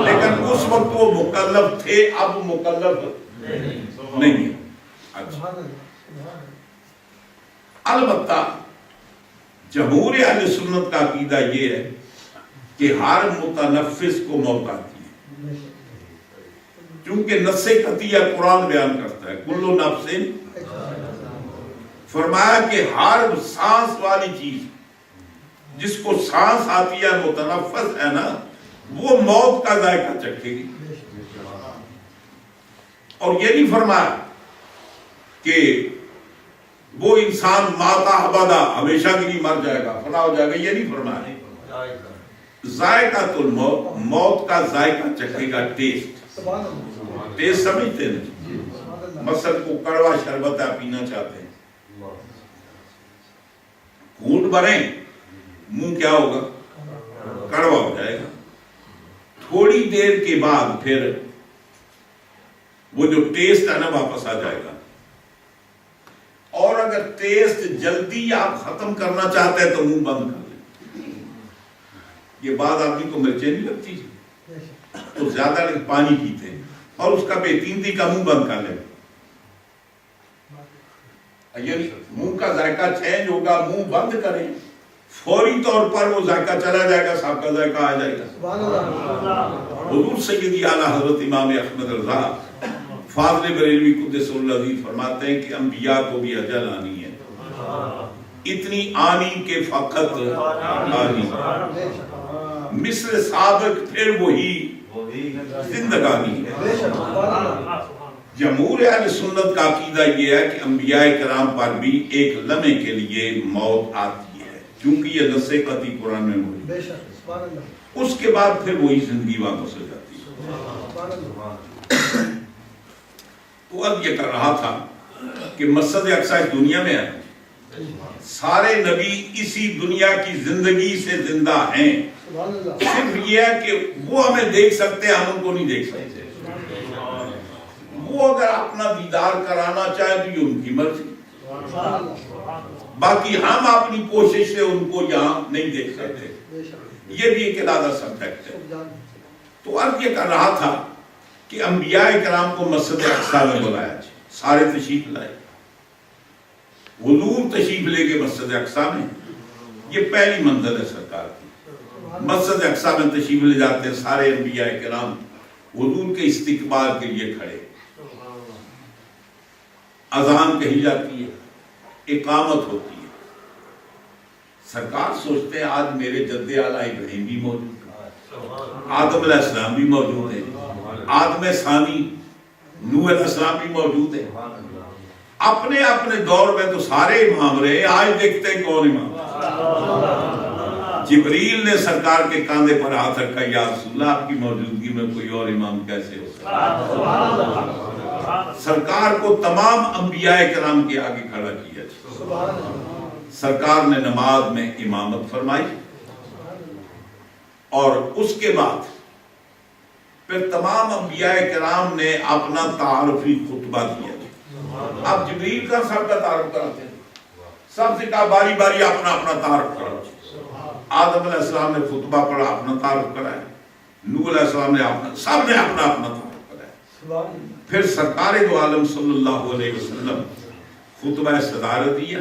لیکن اس وقت وہ مکلف تھے، اب مکلف نہیں ہے۔ البتہ جمہور اہل سنت کا عقیدہ یہ ہے کہ ہر متنفس کو موت آتی ہے، کیونکہ نص قطعیہ قرآن بیان کرتا ہے کل نفس، فرمایا کہ ہر سانس والی چیز جس کو سانس آتی ہے متنفس ہے نا، وہ موت کا ذائقہ چکھے گی۔ اور یہ نہیں فرمایا کہ وہ انسان ماتا ابدا ہمیشہ کے لیے مر جائے گا، فنا ہو جائے گا، یہ نہیں فرمایا۔ ذائقہ تو موت کا ذائقہ چکھے گا، ٹیسٹ سمجھتے ہیں؟ مثلا کو کڑوا شربت آپ پینا چاہتے ہیں، گھونٹ بھریں منہ کیا ہوگا؟ کڑوا ہو جائے گا۔ تھوڑی دیر کے بعد پھر وہ جو ٹیسٹ ہے نا واپس آ جائے گا۔ اور اگر ٹیسٹ جلدی آپ ختم کرنا چاہتے ہیں تو منہ بند کر لیں۔ یہ بات آدمی کو مرچیں نہیں لگتی تو زیادہ پانی پیتے ہیں، اور اس کا بےتیندی کا منہ بند کر لیں، یعنی منہ کا ذائقہ چینج ہوگا، منہ بند کریں، فوری طور پر وہ ذائقہ چلا جائے گا، صاحب کا ذائقہ آ جائے گا۔ حضور سیدی اعلیٰ حضرت امام احمد رضا فاضل بریلوی قدس العزیز فرماتے ہیں کہ انبیاء کو بھی اجل آنی ہے، اتنی آنی کہ فقط آنی، مثل سابق پھر وہی زندگانی ہے۔ جمہور اہل سنت کا عقیدہ یہ ہے کہ انبیاء کرام پر بھی ایک لمحے کے لیے موت آتی ہے، کیونکہ یہ نص قطعی قرآن میں موجود ہے۔ اس کے بعد پھر وہی زندگی واپس ہو جاتی ہے۔ تو اب یہ کر رہا تھا کہ مسجد اقصیٰ اس دنیا میں ہے، سارے نبی اسی دنیا کی زندگی سے زندہ ہیں، صرف یہ ہے کہ وہ ہمیں دیکھ سکتے ہیں، ہم ان کو نہیں دیکھ سکتے۔ وہ اگر اپنا دیدار کرانا چاہیں تو یہ ان کی مرضی، باقی ہم اپنی کوشش سے ان کو یہاں نہیں دیکھ سکتے۔ یہ بھی ایک علیحدہ سبجیکٹ ہے۔ تو عرض یہ کر رہا تھا کہ انبیاء کرام کو مسجد اقصیٰ میں بلایا، سارے تشریف لائے، حضور تشریف لے کے مسجد اقصیٰ میں، یہ پہلی منزل ہے سرکار کی۔ مسجد اقصیٰ میں تشریف لے جاتے ہیں سارے انبیاء کرام، حضور کے استقبال کے لیے کھڑے، اذان کہی جاتی ہے، اقامت ہوتی ہے، سرکار سوچتے ہیں آج میرے جد اعلیٰ ابراہیم بھی موجود ہے، آدم علیہ السلام بھی موجود ہے، آدم ثانی نوح علیہ السلام بھی موجود ہے، اپنے اپنے دور میں تو سارے امام رہے، آج دیکھتے ہیں کون امام۔ جبریل نے سرکار کے کاندھے پر ہاتھ رکھا، یا رسول اللہ آپ کی موجودگی میں کوئی اور امام کیسے ہو سکتا ہے؟ سرکار کو تمام انبیاء کرام کے آگے کھڑا کیا جائے۔ سرکار نے نماز میں امامت فرمائی اور اس کے بعد پھر تمام انبیاء کرام نے اپنا تعارفی خطبہ دیا۔ اب جبریل کا سب کا تعارف کراتے ہیں، سب سے کہا باری باری اپنا اپنا تعارف کرو۔ آدم علیہ السلام نے خطبہ پڑھا، اپنا تعارف کرایا، نوح علیہ السلام نے سب نے اپنا اپنا تعارف کرایا۔ پھر سرکار دو عالم صلی اللہ علیہ وسلم خطبہ صدارت دیا،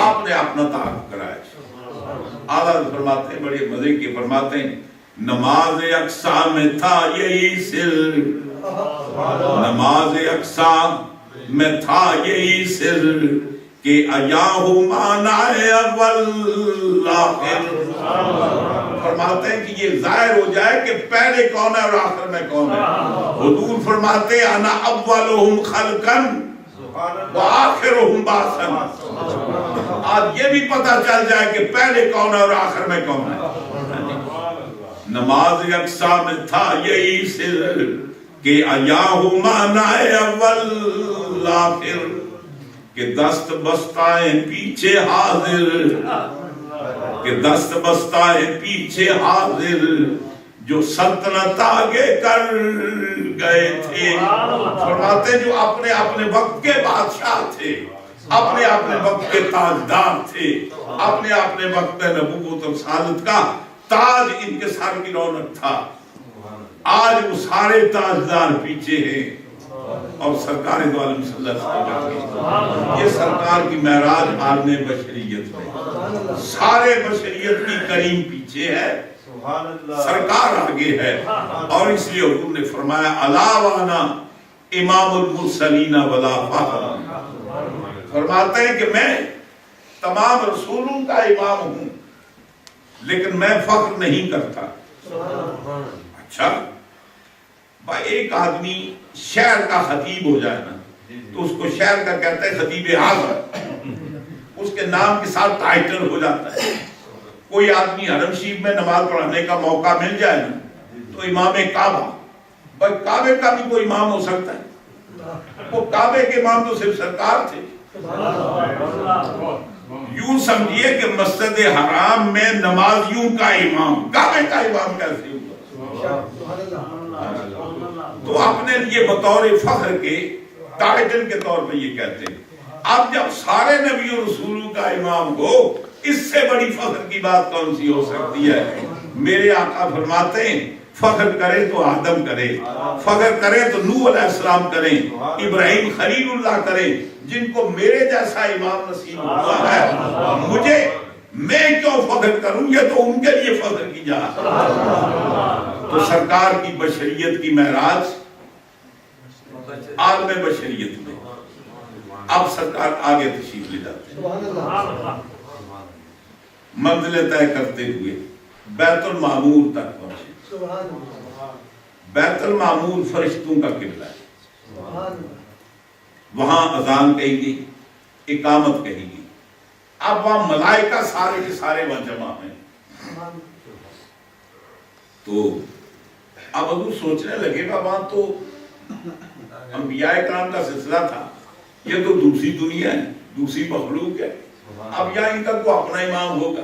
آپ نے اپنا تعارف کرایا۔ آدھا فرماتے ہیں، بڑے مزے کے فرماتے ہیں، نماز اقصا میں تھا یہی سر، نماز اقصا میں تھا یہی سر کہ ایاہو معنی اول آخر۔ فرماتے ہیں کہ یہ ظاہر ہو جائے کہ پہلے کون ہے اور آخر میں کون ہے۔ حضور فرماتے ہیں انا اولہم خلقا وآخرہم باسن۔ آج یہ بھی پتہ چل جائے کہ پہلے کون ہے اور آخر میں کون ہے۔ نماز اقصا میں تھا یہی سر کہ ایاہو معنی اول آخر، کہ دست بستائیں پیچھے حاضر، کہ دست بستائیں پیچھے حاضر، جو سلطنت آگے کر گئے تھے۔ فرماتے جو اپنے اپنے وقت کے بادشاہ تھے، اپنے اپنے وقت کے تاجدار تھے، اپنے اپنے وقت میں نبوت اور رسالت کا تاج ان کے سر کی رونق تھا، آج وہ سارے تاجدار پیچھے ہیں اور سرکار دو عالم صلی اللہ علیہ وسلم۔ یہ سرکار کی معراج عالم بشریت میں، سارے بشریت کی کریم پیچھے ہے، سرکار آگے ہے، اور اس لیے حضور نے فرمایا الا وانا امام المرسلین ولا فخر۔ فرماتے ہیں کہ میں تمام رسولوں کا امام ہوں لیکن میں فخر نہیں کرتا۔ اچھا بھائی، ایک آدمی شہر کا خطیب ہو جائے نا تو اس کو شہر کا کہتے ہیں خطیب اعظم، اس کے نام کے ساتھ ٹائٹل ہو جاتا ہے۔ کوئی آدمی حرم شریف میں نماز پڑھانے کا موقع مل جائے نا تو امام کعبہ، بھائی کعبے کا بھی کوئی امام ہو سکتا ہے؟ وہ کعبے کے امام تو صرف سرکار تھے۔ یوں سمجھیے کہ مسجد حرام میں نمازیوں کا امام کعبے کا امام کیسے ہوگا؟ تو اپنے لیے بطور فخر کے ٹائٹل کے طور پہ یہ کہتے ہیں۔ اب جب سارے نبی و رسولوں کا امام ہو، اس سے بڑی فخر کی بات کون سی ہو سکتی ہے؟ میرے آقا فرماتے ہیں فخر کرے تو آدم کرے، فخر کرے تو نوح علیہ السلام کریں، ابراہیم خلیل اللہ کریں، جن کو میرے جیسا امام نصیب ہوا ہے، میں کیوں فخر کروں؟ یہ تو ان کے لیے فخر کی جا۔ تو سرکار کی بشریت کی معراج عالم بشریت میں، اب سرکار آگے تشریف لے جاتے ہیں، منزلیں طے کرتے ہوئے بیت المعمور تک پہنچے۔ بیت المعمور فرشتوں کا قبلہ ہے، وہاں اذان کہی گئی، اقامت کہی گئی، اب وہاں ملائکہ سارے کے سارے وہاں جمع ہیں۔ تو اب حضور سوچنے لگے گا وہاں تو انبیاء کرام کا سلسلہ تھا، یہ تو دوسری دنیا ہے، دوسری مخلوق ہے، اب یہاں ان کا تو اپنا امام ہوگا۔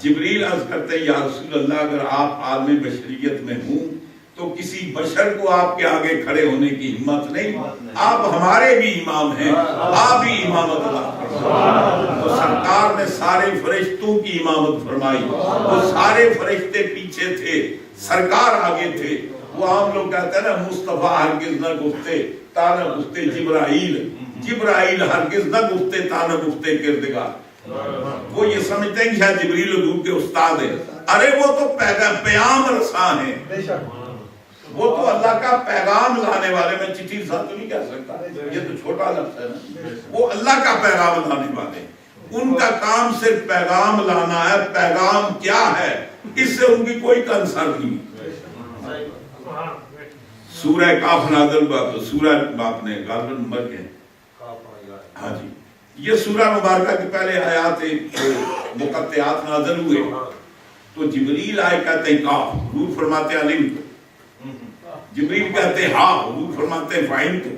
جبریل عرض کرتے یا رسول اللہ اگر آپ عالم بشریت میں ہوں تو کسی بشر کو آپ کے آگے کھڑے ہونے کی ہمت نہیں، آپ ہمارے بھی امام ہیں، آپ بھی امامت اللہ فرمائیں۔ تو سرکار نے سارے فرشتوں کی امامت فرمائی، وہ سارے فرشتے پیچھے تھے، سرکار آگے تھے۔ وہ عام لوگ کہتے ہیں نا مصطفیٰ ہرگز نہ گفتے تا نہ گفتے جبرائیل، جبرائیل ہرگز نہ گفتے تا نہ گفتے کردگار۔ وہ یہ سمجھتے ہیں کہ شاید جبریل حضور کے استاد ہیں، ارے وہ تو پیغام رساں ہیں، وہ تو اللہ کا پیغام لانے والے، میں چٹھی ساتھ تو نہیں کہہ سکتا، یہ تو چھوٹا لفظ ہے نا، وہ اللہ کا پیغام لانے والے۔ ان کا کام صرف پیغام لانا ہے. پیغام کیا ہے اس سے ان کی کوئی کنسرن نہیں. سورہ کاف نازل ہوا تو سورہ باپ نے غالباً نمبر کے ہاں جی یہ سورہ مبارکہ کے پہلے آیات مقطعات نازل ہوئے تو جبریل آئے کہتے ہیں کاف، حضور فرماتے ہیں علم تو. جبریل کہتے ہیں ہاں، حضور فرماتے ہیں فاہم تو.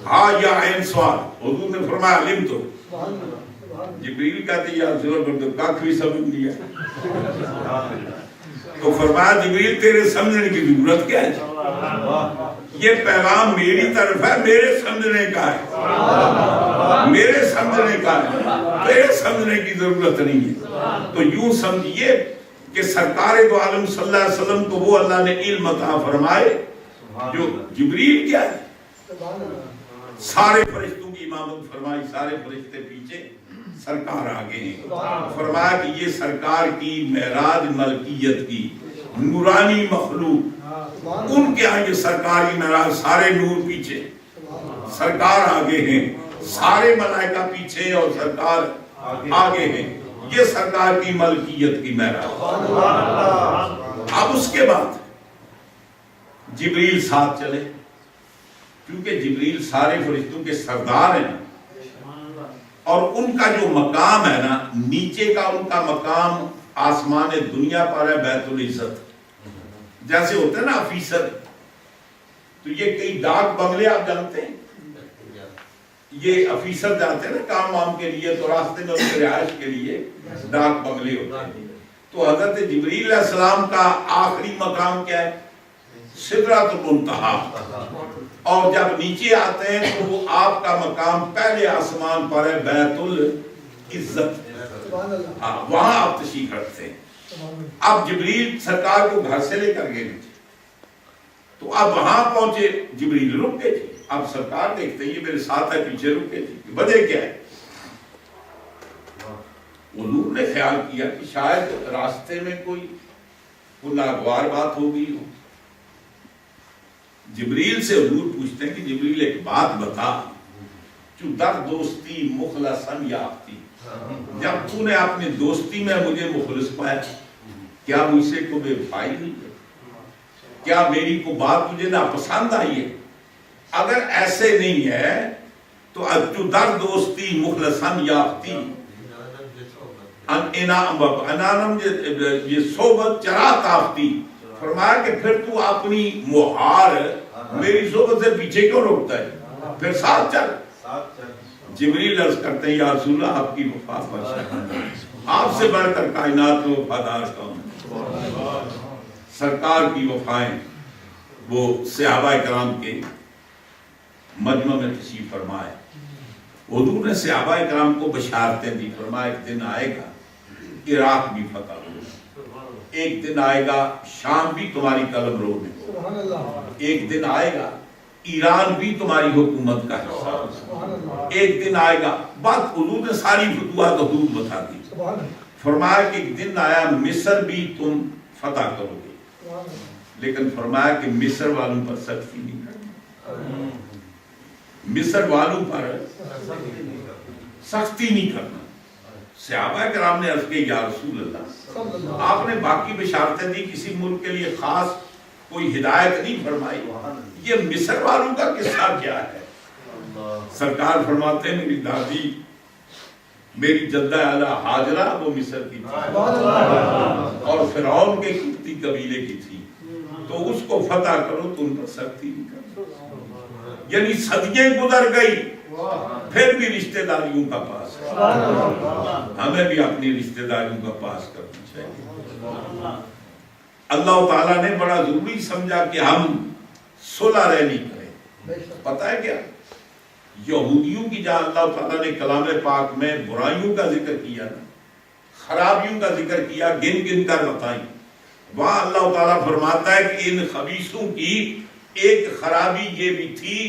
ہاں یا عین سوال، حضور نے فرمایا علم تو. جبریل کہتے ہیں یا رسول اللہ کاف بھی سمجھ لیا. تو فرمایا جبریل تیرے سمجھنے کی ضرورت کیا ہے؟ یہ پیغام میری طرف ہے، میرے سمجھنے کا ہے، میرے سمجھنے کا ہے، تیرے سمجھنے کی ضرورت نہیں ہے. تو یوں سمجھیے کہ سرکار دو عالم صلی اللہ علیہ وسلم کو وہ اللہ نے علم عطا فرمائے جو جبریل کیا ہے. سارے فرشتوں کی امامت فرمائی، سارے فرشتے پیچھے، سرکار آگے ہیں. فرمایا کہ یہ سرکار کی معراج ملکیت کی نورانی مخلوق، ان کے آگے سرکار کی معراج، سارے نور پیچھے، سرکار آگے ہیں، سارے ملائکہ پیچھے اور سرکار آگے ہیں. یہ سرکار کی ملکیت کی معراج. اب اس کے بعد جبریل ساتھ چلے، کیونکہ جبریل سارے فرشتوں کے سردار ہیں اور ان کا جو مقام ہے نا نیچے کا، ان کا مقام آسمان دنیا پر ہے بیت العزت. جیسے ہوتا ہے نا افیسر، تو یہ کئی ڈاک بنگلے آپ جانتے ہیں، یہ افیسر جاتے ہیں نا کام وام کے لیے تو راستے میں ان کی رہائش کے لیے ڈاک بنگلے ہوتے ہیں. تو حضرت جبریل علیہ السلام کا آخری مقام کیا ہے؟ سدرۃ المنتہا. اور جب نیچے آتے ہیں تو وہ آپ کا مقام پہلے آسمان پر ہے بیت العزت، وہاں آپ تشریف رکھتے ہیں. اب جبریل سرکار کو گھر سے لے کر گئے نیچے، تو اب وہاں پہنچے، جبریل رک گئے تھے. اب سرکار دیکھتے ہیں یہ میرے ساتھ ہے، پیچھے رک گئے تھے، وجہ کیا ہے؟ حضور نے خیال کیا کہ شاید راستے میں کوئی ناگوار بات ہو گئی ہو. جبریل سے حضور پوچھتے ہیں کہ جبریل ایک بات بتا، جو در دوستی مخلصاً یافتی، جب تو نے اپنی دوستی میں مجھے مخلص پایا، کیا مجھ سے کو بے وفائی نہیں ہے؟ کیا میری کو بات تجھے ناپسند آئی ہے؟ اگر ایسے نہیں ہے تو جو در دوستی مخلصاً یافتی انانم یہ صحبت چرا تافتی، فرمایا کہ پھر تو اپنی مہار میری صحبت سے پیچھے کیوں روکتا ہے؟ پھر ساتھ چل. جبریل عرض کرتے ہیں یا رسول اللہ آپ کی وفا پر آپ سے بڑھ کر کائنات میں وفادار کون؟ سرکار کی وفائیں وہ صحابہ کرام کے مجمع میں تشریف فرمائے. حضور نے صحابہ کرام کو بشارتیں دی، فرمایا ایک دن آئے گا عراق بھی فتح ہوگا، ایک دن آئے گا شام بھی تمہاری قلم رو میں ہوگا، ایک دن آئے گا ایران بھی تمہاری حکومت کا حصہ ہوگا، ایک دن آئے گا. بات حضور نے ساری فتوحات حدود بتا دی. فرمایا کہ ایک دن آیا مصر بھی تم فتح کرو گے، لیکن فرمایا کہ مصر والوں پر سختی نہیں کرنا، مصر والوں پر سختی نہیں کرنا. صحابہ کرام نے عرض کی یا رسول اللہ آپ نے باقی بشارتیں دی، کسی ملک کے لیے خاص کوئی ہدایت نہیں فرمائی، یہ مصر والوں کا قصہ کیا ہے؟ سرکار فرماتے ہیں میری دادی میری جدہ اعلیٰ حاجرہ وہ مصر کی تھی اور فرعون کے قبطی قبیلے کی تھی، تو اس کو فتح کرو تو ان پر سختی نہیں کرو. یعنی صدیاں گزر گئی پھر بھی رشتہ داریوں کا پاس ہمیں بھی اپنی رشتہ داریوں کا پاس کرنا چاہیے. اللہ تعالیٰ نے بڑا ضروری سمجھا کہ ہم صلح رحمی کریں. پتہ ہے کیا یہودیوں کی جہاں اللہ تعالیٰ نے کلام پاک میں برائیوں کا ذکر کیا نا، خرابیوں کا ذکر کیا، گن گن کر بتائیں، وہاں اللہ تعالیٰ فرماتا ہے کہ ان خبیثوں کی ایک خرابی یہ بھی تھی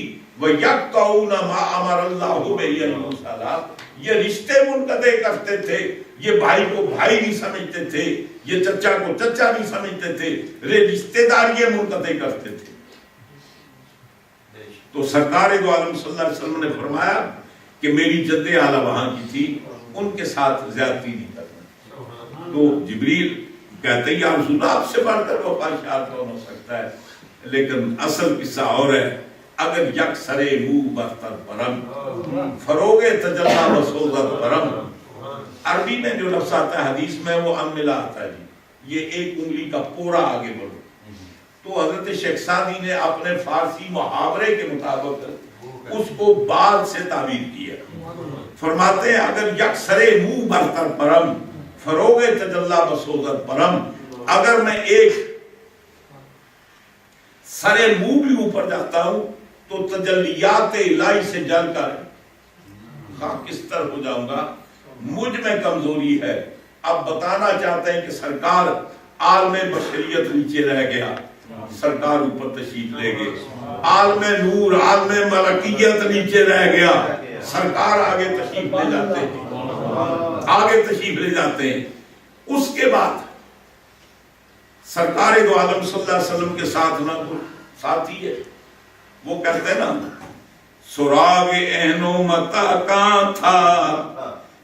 وَيَقْطَعُونَ مَا أَمَرَ اللَّهُ بِهِ أَن يُوصَلَ، یہ رشتے منقطع کرتے تھے، یہ بھائی کو بھائی نہیں سمجھتے تھے، یہ چچا کو چچا نہیں سمجھتے تھے، رشتے داریاں منقطع کرتے تھے. تو سرکار دو عالم صلی اللہ علیہ وسلم نے فرمایا کہ میری جد اعلیٰ وہاں کی تھی، ان کے ساتھ زیادتی نہیں کرنا۔ تو جبریل کہتے ہیں یا رسول اللہ آپ سے بڑھ کر وفا شاد کون ہو سکتا ہے؟ لیکن اصل قصہ اور ہے، اگر یک سرے منہ برتر پرم فروغ تجلا وسوزت پرم۔ عربی میں جو لفظ آتا ہے حدیث میں وہ انملا آتا ہے جی، یہ ایک انگلی کا پورا آگے بڑھو۔ تو حضرت شیخ سعدی نے اپنے فارسی محاورے کے مطابق اس کو بال سے تعبیر کیا، فرماتے ہیں اگر یک سرے منہ برتر پرم فروغ تجلا وسوزت پرم، اگر میں ایک سرے منہ بھی اوپر جاتا ہوں تو تجلیات الہی سے جل کر خاکستر ہو جاؤں گا، مجھ میں کمزوری ہے۔ اب بتانا چاہتے ہیں کہ سرکار عالم بشریت نیچے رہ گیا، سرکار اوپر تشریف لے گئے، عالم نور عالم ملکیت نیچے رہ گیا، سرکار آگے تشریف لے جاتے ہیں، آگے تشریف لے جاتے ہیں۔ اس کے بعد سرکار دو عالم صلی اللہ علیہ وسلم کے ساتھ نہ کوئی ساتھی ہے، وہ کہتے ہیں نا سراغ عین و متا کہاں تھا،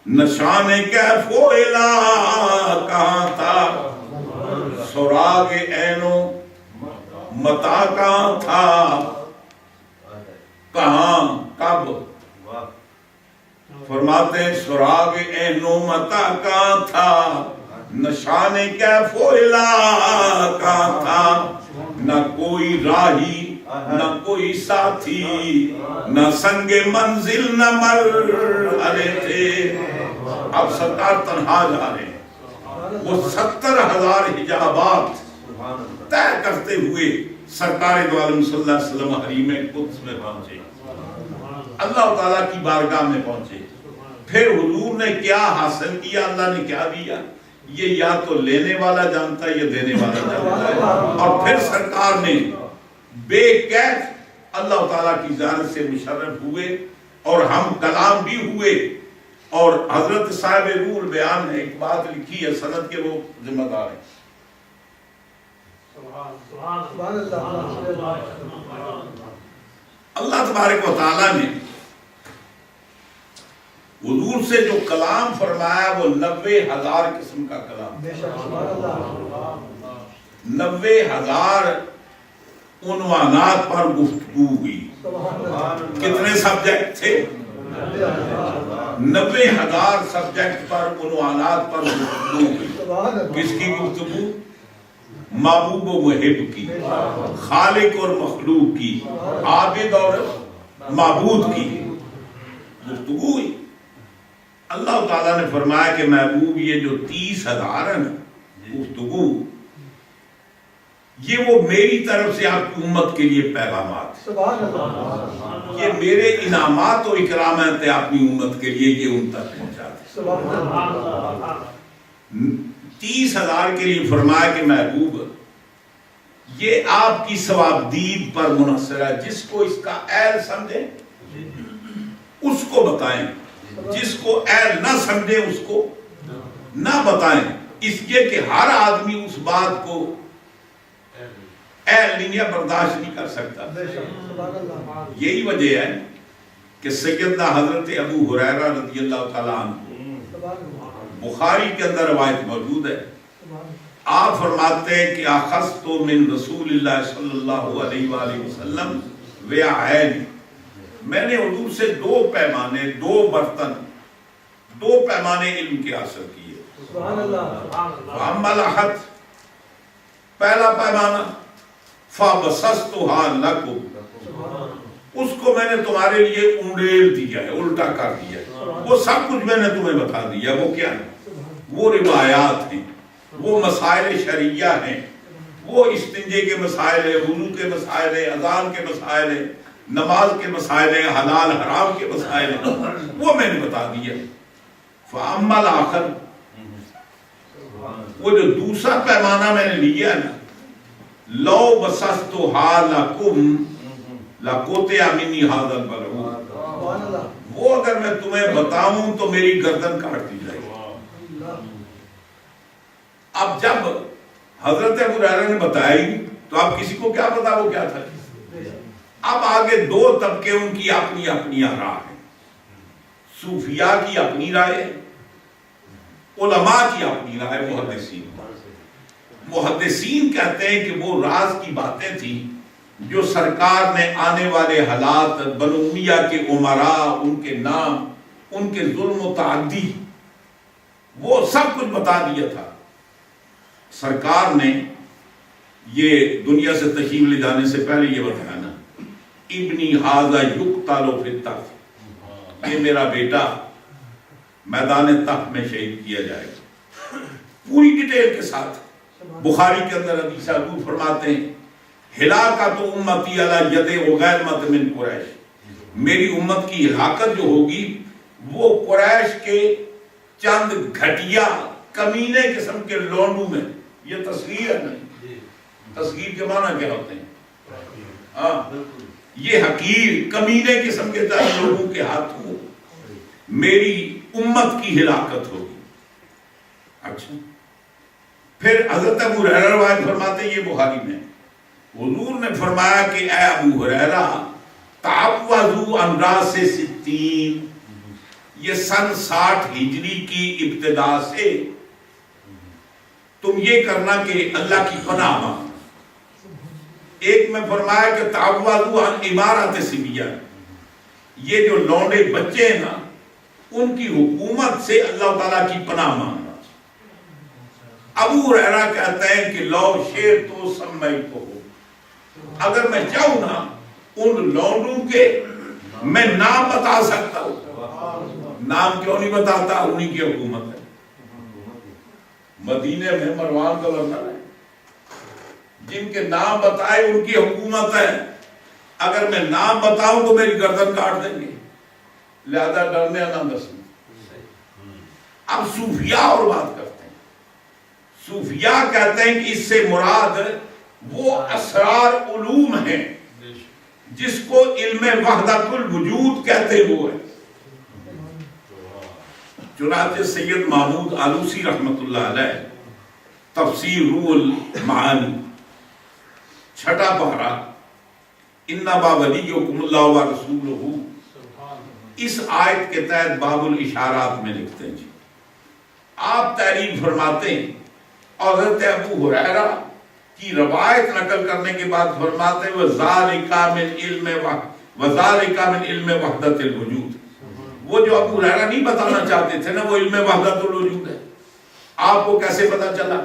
نشان کیف و الا کہاں تھا، سراغ عین و متا کہاں تھا، کہاں کب، فرماتے ہیں سراغ عین و متا کہاں تھا، نشان کیف و الا کہاں تھا، نہ کوئی راہی نہ کوئی ساتھی، نہ سنگ منزل نہ مرحلے تھے۔ اب سرکار تنہا جا رہے ہیں، وہ 70,000 حجابات طے کرتے ہوئے سرکار دو عالم صلی اللہ علیہ وسلم حریم قدس میں پہنچے، اللہ تعالیٰ کی بارگاہ میں پہنچے۔ پھر حضور نے کیا حاصل کیا، اللہ نے کیا دیا، یہ یا تو لینے والا جانتا ہے یا دینے والا جانتا ہے۔ اور پھر سرکار نے بے کیف اللہ تعالیٰ کی جانب سے مشرف ہوئے اور ہم کلام بھی ہوئے، اور حضرت صاحب روح البیان نے ایک بات لکھی ہے، سند کے وہ ذمہ دار ہیں۔ اللہ تبارک و تعالیٰ نے حضور سے جو کلام فرمایا وہ 90,000 قسم کا کلام، 90,000 عنوانات پر گفتگو ہوئی۔ کتنے سبجیکٹ تھے؟ 90,000 سبجیکٹ پر عنوانات پر گفتگو ہوئی۔ کس کی گفتگو؟ محبوب و محب کی، خالق اور مخلوق کی، عابد اور معبود کی گفتگو ہوئی۔ اللہ تعالیٰ نے فرمایا کہ محبوب یہ جو 30,000 ہے گفتگو، یہ وہ میری طرف سے آپ کی امت کے لیے پیغامات، یہ میرے انعامات و اکرامات ہیں اپنی امت کے لیے، یہ ان تک پہنچا دیں۔ 30,000 کے لیے فرمایا کہ محبوب یہ آپ کی ثوابدید پر منحصر ہے، جس کو اس کا اہل سمجھے اس کو بتائیں، جس کو اہل نہ سمجھے اس کو نہ بتائیں، اس لیے کہ ہر آدمی اس بات کو اہل نہیں ہے، برداشت نہیں کر سکتا۔ یہی وجہ ہے کہ سیدنا حضرت ابو ہریرہ رضی اللہ تعالیٰ عنہ، بخاری کے اندر روایت موجود ہے، آپ فرماتے ہیں کہ اخذت من رسول اللہ صلی اللہ علیہ وآلہ وسلم وعین، میں نے حضور سے 2 پیمانے، 2 برتن، 2 پیمانے علم کے حاصل کیے۔ فاما الاحد، پہلا پیمانہ، فبسطتها لکم، اس کو میں نے تمہارے لیے انڈیل دیا ہے، الٹا کر دیا ہے، وہ سب کچھ میں نے تمہیں بتا دیا۔ وہ کیا ہے؟ وہ روایات ہیں، وہ مسائل شرعیہ ہیں، وہ استنجے کے مسائل ہیں، وضو کے مسائل ہیں، اذان کے مسائل ہیں، نماز کے مسائل ہیں، حلال حرام کے مسائل ہیں، وہ میں نے بتا دیا۔ فاما الاخر، وہ جو دوسرا پیمانہ میں نے لیا ہے نا، لو بسطتها لکم لقطع منی ھذا البلع، وہ اگر میں تمہیں بتاؤں تو میری گردن کاٹ دی جائے گی۔ اب جب حضرت ابو ہریرہ نے بتائی تو اب کسی کو کیا پتا وہ کیا تھا۔ اب آگے 2 طبقے ان کی اپنی اپنی آراء ہیں۔ صوفیاء کی اپنی رائے، علماء کی اپنی رائے، محدثین کہتے ہیں کہ وہ راز کی باتیں تھیں جو سرکار نے آنے والے حالات، بنو امیہ کے امراء، ان کے نام، ان کے ظلم و تعدی، وہ سب کچھ بتا دیا تھا۔ سرکار نے یہ دنیا سے تشریف لے جانے سے پہلے یہ بتایا نا، ابنی ھذا یقتل فی التف، یہ میرا بیٹا میدان تف میں شہید کیا جائے گا، پوری ڈیٹیل کے ساتھ۔ بخاری کے اندر حدیث حضور فرماتے ہیں ہلاکت امتی علی ید عغیلمۃ من قریش، میری امت کی ہلاکت جو ہوگی وہ قریش کے چند گھٹیا کمینے قسم کے لونڈوں میں، یہ تصغیر ہے نہیں، تصغیر کے معنی کیا ہوتے ہیں؟ یہ حقیر کمینے قسم کے چند لوگوں کے ہاتھوں میری امت کی ہلاکت ہوگی۔ اچھا، پھر حضرت ابو ہریرہ روایت فرماتے ہیں، یہ بخاری میں، حضور نے فرمایا کہ اے ابو ہریرہ تعوذوا عن راس 60، یہ سن 60 ہجری کی ابتدا سے تم یہ کرنا کہ اللہ کی پناہ مانگو۔ ایک میں فرمایا کہ تعوذوا عن امارۃ صبیان، یہ جو لونڈے بچے ہیں نا ان کی حکومت سے اللہ تعالیٰ کی پناہ مانگنا۔ ابو ہریرہ کہتے ہیں کہ لو شئت سمیتہ، اگر میں چاہوں نا ان لونڈوں کے میں نام بتا سکتا ہوں۔ نام کیوں نہیں بتاتا؟ انہی کی حکومت ہے، مدینے میں مروان گورنر ہے، جن کے نام بتائے ان کی حکومت ہے، اگر میں نام بتاؤں تو میری گردن کاٹ دیں گے، لہذا ڈرنے نہ دسیں۔ اب صوفیاء اور بات کرتے ہیں، صوفیاء کہتے ہیں کہ اس سے مراد وہ اسرار علوم ہیں جس کو علم وحدت الوجود کہتے ہوئے، چنانچہ سید محمود آلوسی رحمت اللہ علیہ تفسیر روح المعانی 6 پارہ انما ولیکم اللہ ورسولہ، اس آیت کے تحت باب الاشارات میں لکھتے ہیں جی، آپ تعریف فرماتے ہیں، اور حضرت ابو ہریرہ کی روایت نقل کرنے کے بعد فرماتے ہیں وَذَلِكَ مِنْ عِلْمِ وَحْدَةِ الْوُجُودِ، وہ جو ابو ہریرہ نہیں بتانا چاہتے تھے نا وہ علم وحدت الوجود ہے، آپ کو کیسے پتا چلا؟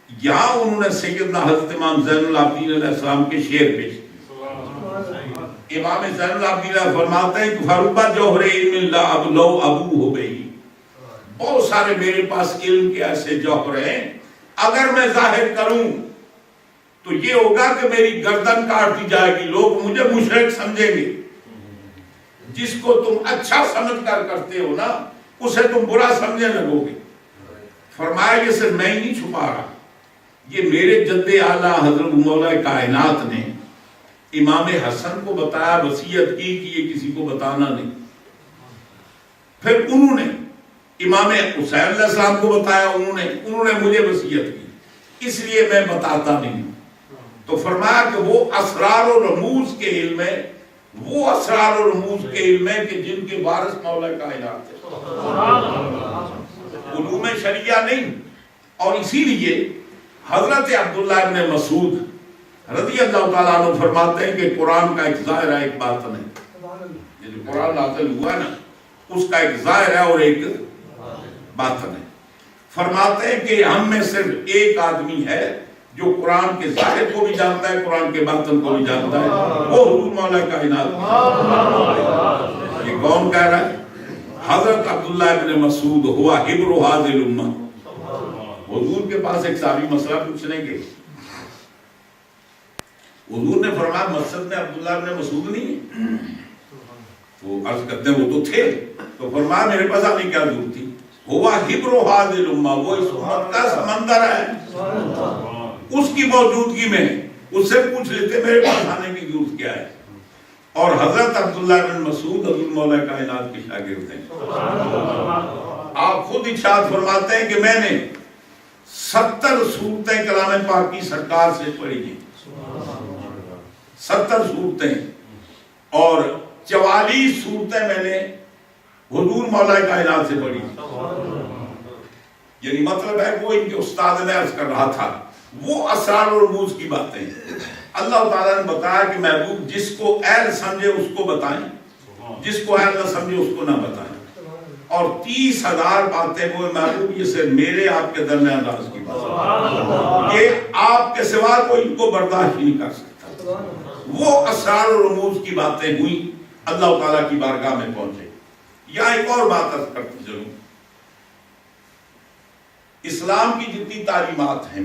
یہاں انہوں نے سیدنا حضرت امام زین العابدین علیہ السلام کے شعر پیش کیے۔ امام زین العابدین فرماتے ہیں کہ فَرُبَّ جَوْهَرِ عِلْمِ اللَّهِ أَبْلَوْ أَبُوهُ بِهِ، بہت سارے میرے پاس علم کے ایسے جوہر ہیں، اگر میں ظاہر کروں تو یہ ہوگا کہ میری گردن کاٹ دی جائے گی، لوگ مجھے مشرک سمجھیں گے۔ جس کو تم اچھا سمجھ کر کرتے ہو نا اسے تم برا سمجھنے لگو گے۔ فرمایا یہ صرف میں ہی نہیں چھپا رہا، یہ میرے جد اعلیٰ حضرت مولا کائنات نے امام حسن کو بتایا، وصیت کی کہ یہ کسی کو بتانا نہیں، پھر انہوں نے امام حسین علیہ السلام کو بتایا، انہوں نے مجھے وصیت کی، اس لیے میں بتاتا نہیں ہوں۔ تو فرمایا کہ وہ اسرار و رموز کے علم ہے، وہ اسرار و رموز کے علم ہے کہ جن کے وارث مولا کائنات ہے، علوم شریعہ نہیں۔ اور اسی لیے حضرت عبداللہ ابن مسعود رضی اللہ تعالیٰ عنہ فرماتے ہیں کہ قرآن کا ایک ظاہر ہے، ایک باطن ہے، یہ جو قرآن نازل ہوا ہے نا اس کا ایک ظاہر ہے اور ایک باطن ہے۔ فرماتے ہیں کہ ہم میں صرف ایک آدمی ہے جو قرآن کے ظاہر کو بھی جانتا ہے، قرآن کے باطن کو بھی جانتا ہے، وہ حضور مولا کائنات۔ یہ کون کہہ رہا ہے؟ حضرت عبداللہ ابن مسعود، ہوا حبر هذه الامہ۔ حضور کے پاس ایک صحابی مسئلہ پوچھنے گے، حضور نے فرمایا مسجد میں عبداللہ ابن مسعود نہیں ہے؟ وہ عرض کرتے ہیں وہ تو تھے، تو فرمایا میرے پاس آنے کیا ضرورت تھی؟ ہوا حبر هذه الامہ، وہ اس امت کا سمندر ہے، اس کی موجودگی میں اس سے پوچھ لیتے میرے پاس آنے کی ضرورت کیا ہے۔ اور حضرت عبداللہ بن مسعود حضور مولا کائنات کے شاگرد ہیں۔ آپ خود ارشاد فرماتے ہیں کہ میں نے 70 سورتیں کلام پاک کی سرکار سے پڑھی ہیں، 70 سورتیں، اور 44 سورتیں میں نے حضور مولا کائنات سے بڑی. یعنی مطلب ہے وہ ان کے استاد نے عرض کر رہا تھا وہ اسرار اور رموز کی باتیں اللہ تعالیٰ نے بتایا کہ محبوب جس کو اہل سمجھے اس کو بتائیں, جس کو اہل نہ سمجھے اس کو نہ بتائیں. اور 30,000 باتیں وہ محبوب یہ صرف میرے آپ کے درمیان راز کی بات, یہ آپ کے سوا کوئی ان کو برداشت نہیں کر سکتا. وہ اسرار و رموز کی باتیں ہوئی, اللہ تعالیٰ کی بارگاہ میں پہنچے. یہاں ایک اور بات عرض کرتی ضرور, اسلام کی جتنی تعلیمات ہیں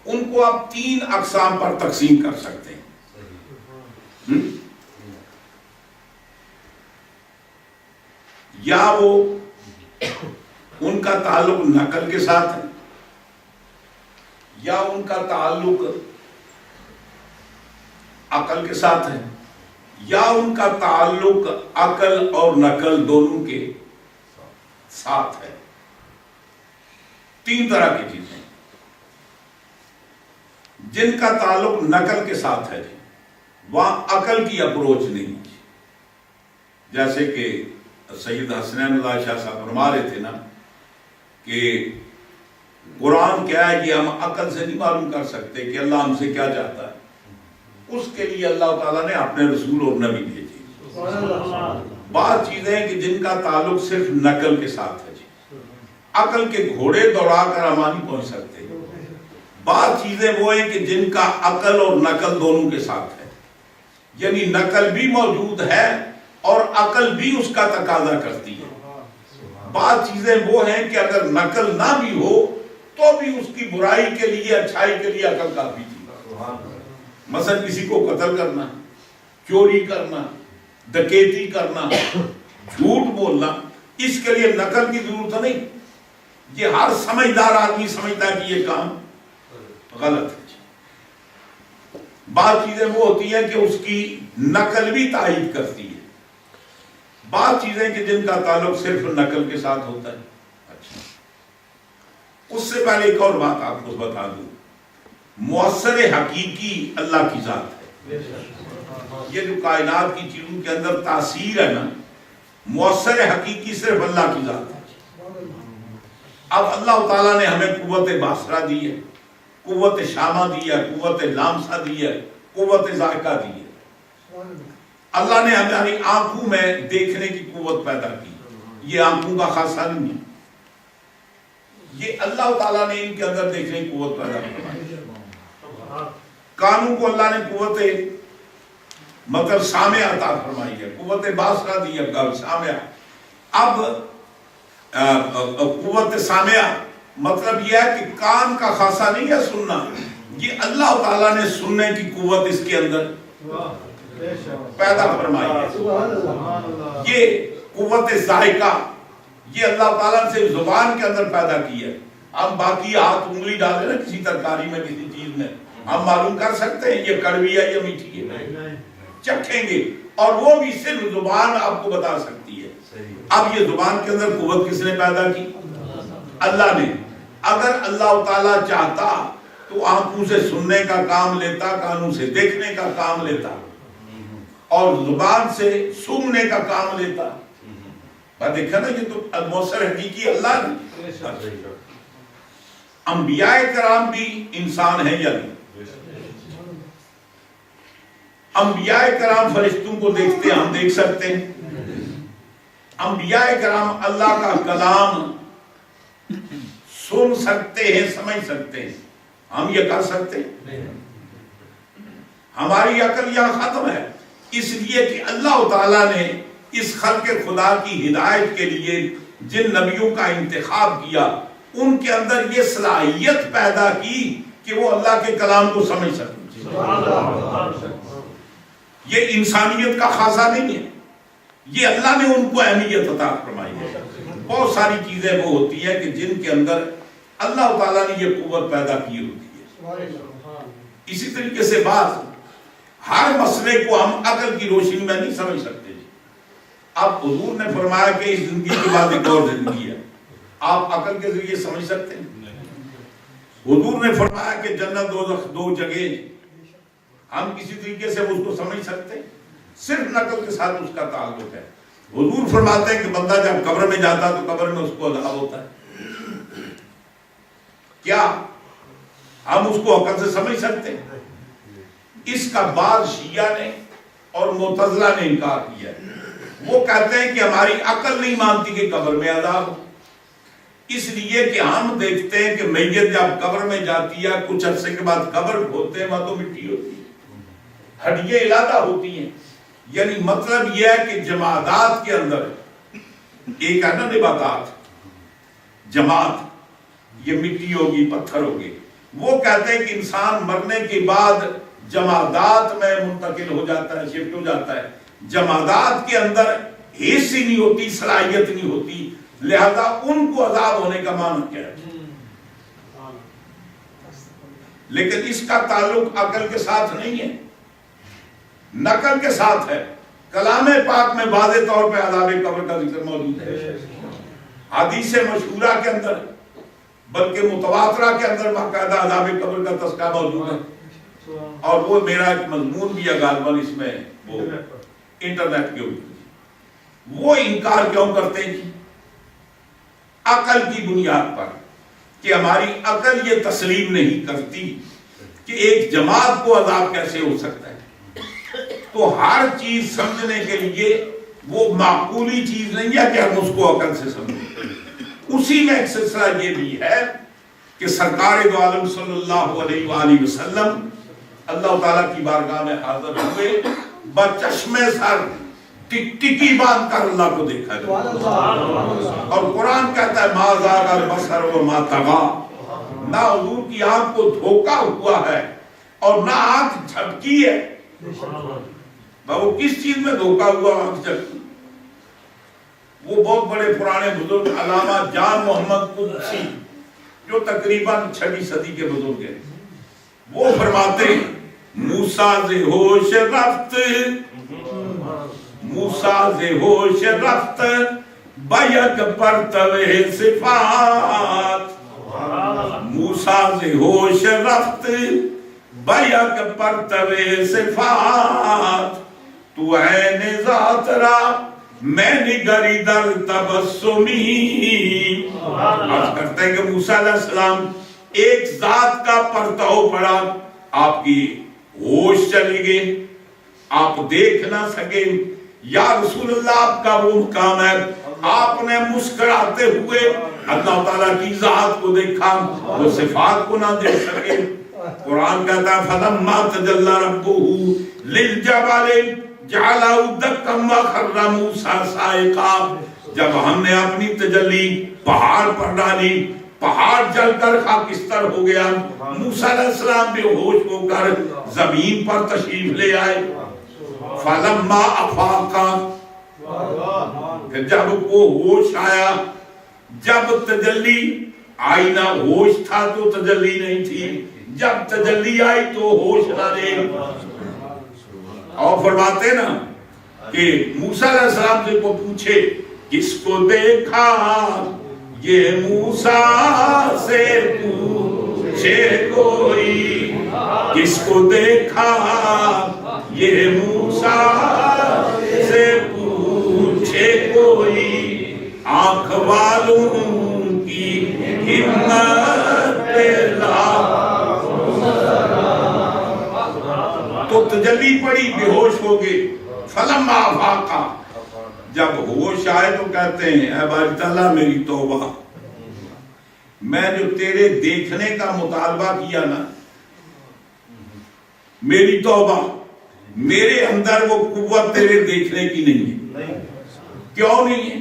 ان کو آپ 3 اقسام پر تقسیم کر سکتے ہیں. یا وہ ان کا تعلق نقل کے ساتھ ہے, یا ان کا تعلق عقل کے ساتھ ہے, یا ان کا تعلق عقل اور نقل دونوں کے ساتھ ہے. 3 طرح کی چیزیں جن کا تعلق نقل کے ساتھ ہے, وہاں عقل کی اپروچ نہیں. جیسے کہ سید حسنین اللہ شاہ صاحب فرما رہے تھے نا کہ قرآن کیا ہے کہ ہم عقل سے نہیں معلوم کر سکتے کہ اللہ ہم سے کیا چاہتا ہے. اس کے لیے اللہ تعالیٰ نے اپنے رسول اور نبی بھیجے. بعض چیزیں ہیں کہ جن کا تعلق صرف نقل کے ساتھ ہے, عقل کے گھوڑے دوڑا کر ہم نہیں پہنچ سکتے. بعض چیزیں وہ ہیں کہ جن کا عقل اور نقل دونوں کے ساتھ ہے, یعنی نقل بھی موجود ہے اور عقل بھی اس کا تقاضا کرتی ہے. بعض چیزیں وہ ہیں کہ اگر نقل نہ بھی ہو تو بھی اس کی برائی کے لیے اچھائی کے لیے عقل کافی تھی. مثلا کسی کو قتل کرنا, چوری کرنا, ڈکیتی کرنا, جھوٹ بولنا, اس کے لیے نقل کی ضرورت نہیں. یہ ہر سمجھدار آدمی سمجھتا ہے کہ یہ کام غلط ہے. بعض چیزیں وہ ہوتی ہیں کہ اس کی نقل بھی تائید کرتی ہے. بعض چیزیں کہ جن کا تعلق صرف نقل کے ساتھ ہوتا ہے. اچھا, اس سے پہلے ایک اور بات آپ کو بتا دوں, مؤثر حقیقی اللہ کی ذات ہے. یہ جو کائنات کی چیزوں کے اندر تاثیر ہے نا, مؤثر حقیقی صرف اللہ کی ذات ہے. اب اللہ تعالیٰ نے ہمیں قوت باصرہ دی ہے, قوت شامہ دی ہے, قوت لامسہ دی ہے, قوت ذائقہ دی ہے. اللہ نے ہماری آنکھوں میں دیکھنے کی قوت پیدا کی. یہ آنکھوں کا خاصہ نہیں ہے, یہ اللہ تعالیٰ نے ان کے اندر دیکھنے کی قوت پیدا کی. کانوں کو اللہ نے قوت مطلب سامع عطا فرمائی ہے, قوت باصرہ دی ہے, سامع. اب قوت سامع مطلب یہ ہے کہ کان کا خاصہ نہیں ہے سننا, یہ اللہ تعالیٰ نے سننے کی قوت اس کے اندر پیدا فرمائی ہے. یہ قوت ذائقہ یہ اللہ تعالیٰ سے زبان کے اندر پیدا کی ہے. ہم باقی ہاتھ انگلی ڈالیں نا کسی ترکاری میں, کسی چیز میں, ہم معلوم کر سکتے ہیں یہ کڑوی ہے یا میٹھی ہے, چکھیں گے, اور وہ بھی صرف زبان آپ کو بتا سکتی ہے. اب یہ زبان کے اندر قوت کس نے پیدا کی؟ اللہ نے. اگر اللہ تعالیٰ چاہتا تو آنکھوں سے سننے کا کام لیتا, کانوں سے دیکھنے کا کام لیتا, اور زبان سے سونگنے کا کام لیتا. دیکھا نا, یہ تو مؤثر حقیقی اللہ نے. انبیاء کرام بھی انسان ہیں یا نہیں؟ انبیاء کرام فرشتوں کو دیکھتے ہیں, ہم دیکھ سکتے ہیں. انبیاء کرام اللہ کا کلام سن سکتے ہیں, سمجھ سکتے ہیں, ہم یہ کر سکتے ہیں؟ ہماری عقل یہاں ختم ہے, اس لیے کہ اللہ تعالیٰ نے اس خلق خدا کی ہدایت کے لیے جن نبیوں کا انتخاب کیا ان کے اندر یہ صلاحیت پیدا کی کہ وہ اللہ کے کلام کو سمجھ سکیں. یہ انسانیت کا خاصہ نہیں ہے, یہ اللہ نے ان کو اہمیت عطا فرمائی ہے. بہت ساری چیزیں وہ ہوتی ہیں کہ جن کے اندر اللہ تعالیٰ نے یہ قوت پیدا کی ہوتی ہے. اسی طریقے سے بات ہر مسئلے کو ہم عقل کی روشنی میں نہیں سمجھ سکتے. اب حضور نے فرمایا کہ اس زندگی کے بعد ایک اور زندگی ہے, آپ عقل کے ذریعے سمجھ سکتے ہیں؟ حضور نے فرمایا کہ جنت دوزخ دو جگہ, ہم کسی طریقے سے اس کو سمجھ سکتے ہیں؟ صرف نقل کے ساتھ اس کا تعلق ہے۔ حضور فرماتے ہیں کہ بندہ جب قبر میں جاتا تو قبر میں اس کو عذاب ہوتا ہے، کیا ہم اس کو عقل سے سمجھ سکتے ہیں؟ اس کا بعض شیعہ نے اور معتزلہ نے انکار کیا ہے۔ وہ کہتے ہیں کہ ہماری عقل نہیں مانتی کہ قبر میں عذاب ہو، اس لیے کہ ہم دیکھتے ہیں کہ میت جب قبر میں جاتی ہے کچھ عرصے کے بعد قبر کھولتے ہیں وہاں تو مٹی ہوتی ہے، ہڈیاں علیحدہ ہوتی ہیں۔ یعنی مطلب یہ ہے کہ جمادات کے اندر ایک ہے نا نباتات، جماعت یہ مٹی ہوگی پتھر ہوگی، وہ کہتے ہیں کہ انسان مرنے کے بعد جمادات میں منتقل ہو جاتا ہے، شفٹ ہو جاتا ہے۔ جمادات کے اندر حس ہی نہیں ہوتی، صلاحیت نہیں ہوتی، لہذا ان کو عذاب ہونے کا معنی کیا ہے؟ لیکن اس کا تعلق عقل کے ساتھ نہیں ہے، نقل کے ساتھ ہے۔ کلام پاک میں واضح طور پہ عذاب قبر کا ذکر موجود ہے، حدیث مشہورہ کے اندر بلکہ متواترہ کے اندر باقاعدہ عذاب قبر کا تذکرہ موجود ہے، اور وہ میرا ایک مضمون بھی ہے غالباً اس میں وہ انٹرنیٹ کے اوپر۔ وہ انکار کیوں کرتے ہیں؟ عقل کی بنیاد پر، کہ ہماری عقل یہ تسلیم نہیں کرتی کہ ایک جماعت کو عذاب کیسے ہو سکتا ہے۔ تو ہر چیز سمجھنے کے لیے وہ معقولی چیز نہیں ہے کہ ہم اس کو عقل سے سمجھیں۔ اسی میں ایک سلسلہ یہ بھی ہے کہ سرکار دو عالم صلی اللہ علیہ وآلہ وسلم اللہ تعالیٰ کی بارگاہ میں حاضر ہوئے، بچشم سر ٹکی باندھ کر اللہ کو دیکھا گیا، اور قرآن کہتا ہے ما زاغ البصر وما طغی، نہ حضور کی آنکھ کو دھوکا ہوا ہے اور نہ آنکھ جھپکی ہے۔ وہ کس چیز میں دھوکا ہوا آنکھ جھپکی؟ وہ بہت بڑے پرانے بزرگ علامہ جان محمد قدسی جو تقریباً 6ویں صدی کے بزرگ ہیں، وہ فرماتے ہیں موسیٰ ز ہوش رفت، موسیٰ ز ہوش رفت بیک پرتو صفات، موسیٰ ز ہوش رفت بیک پرتو صفات، تو عین ذات را میں نگری در تبسمی۔ عرض کرتے ہیں کہ موسیٰ علیہ السلام ایک ذات کا پرتو پڑا، آپ کی ہوش چلی گئی، آپ دیکھ نہ سکے۔ یا رسول اللہ آپ کا وہ مقام ہے، آپ نے مسکراتے ہوئے اللہ تعالیٰ کی ذات کو دیکھا، وہ صفات کو نہ دیکھ سکے۔ قرآن کہتا ہے فَلَمَّا تَجَلَّى رَبُّهُ لِلْجَبَلِ جَعَلَهُ دَكًّا وَخَرَّ مُوسَىٰ صَاعِقًا، جب ہم نے اپنی تجلی پہاڑ پر ڈالی، پہاڑ جل کر خاکستر ہو گیا، موسیٰ علیہ السلام بے ہوش ہو کر زمین پر تشریف لے آئے۔ فَلَمَّا أَفَاقَ، کہ جب وہ ہوش آیا، جب تجلی آئی، نہ ہوش تھا تو تجلی نہیں تھی، جب تجلی آئی تو ہوش نہ رہے۔ اور فرماتے نا کہ موسیٰ علیہ السلام سے کو پوچھے کس کو دیکھا، یہ موسیٰ سے پوچھے کوئی، کس کو دیکھا یہ موسیٰ سے پوچھے کوئی، آنکھ والوں کی ہمت تو تجلی پڑی، بے ہوش ہو گئے۔ فلما افاقا، جب ہوش آئے تو کہتے ہیں اے باری تعالیٰ میری توبہ، میں جو تیرے دیکھنے کا مطالبہ کیا نا، میری توبہ، میرے اندر وہ قوت تیرے دیکھنے کی نہیں ہے۔ کیوں نہیں ہے؟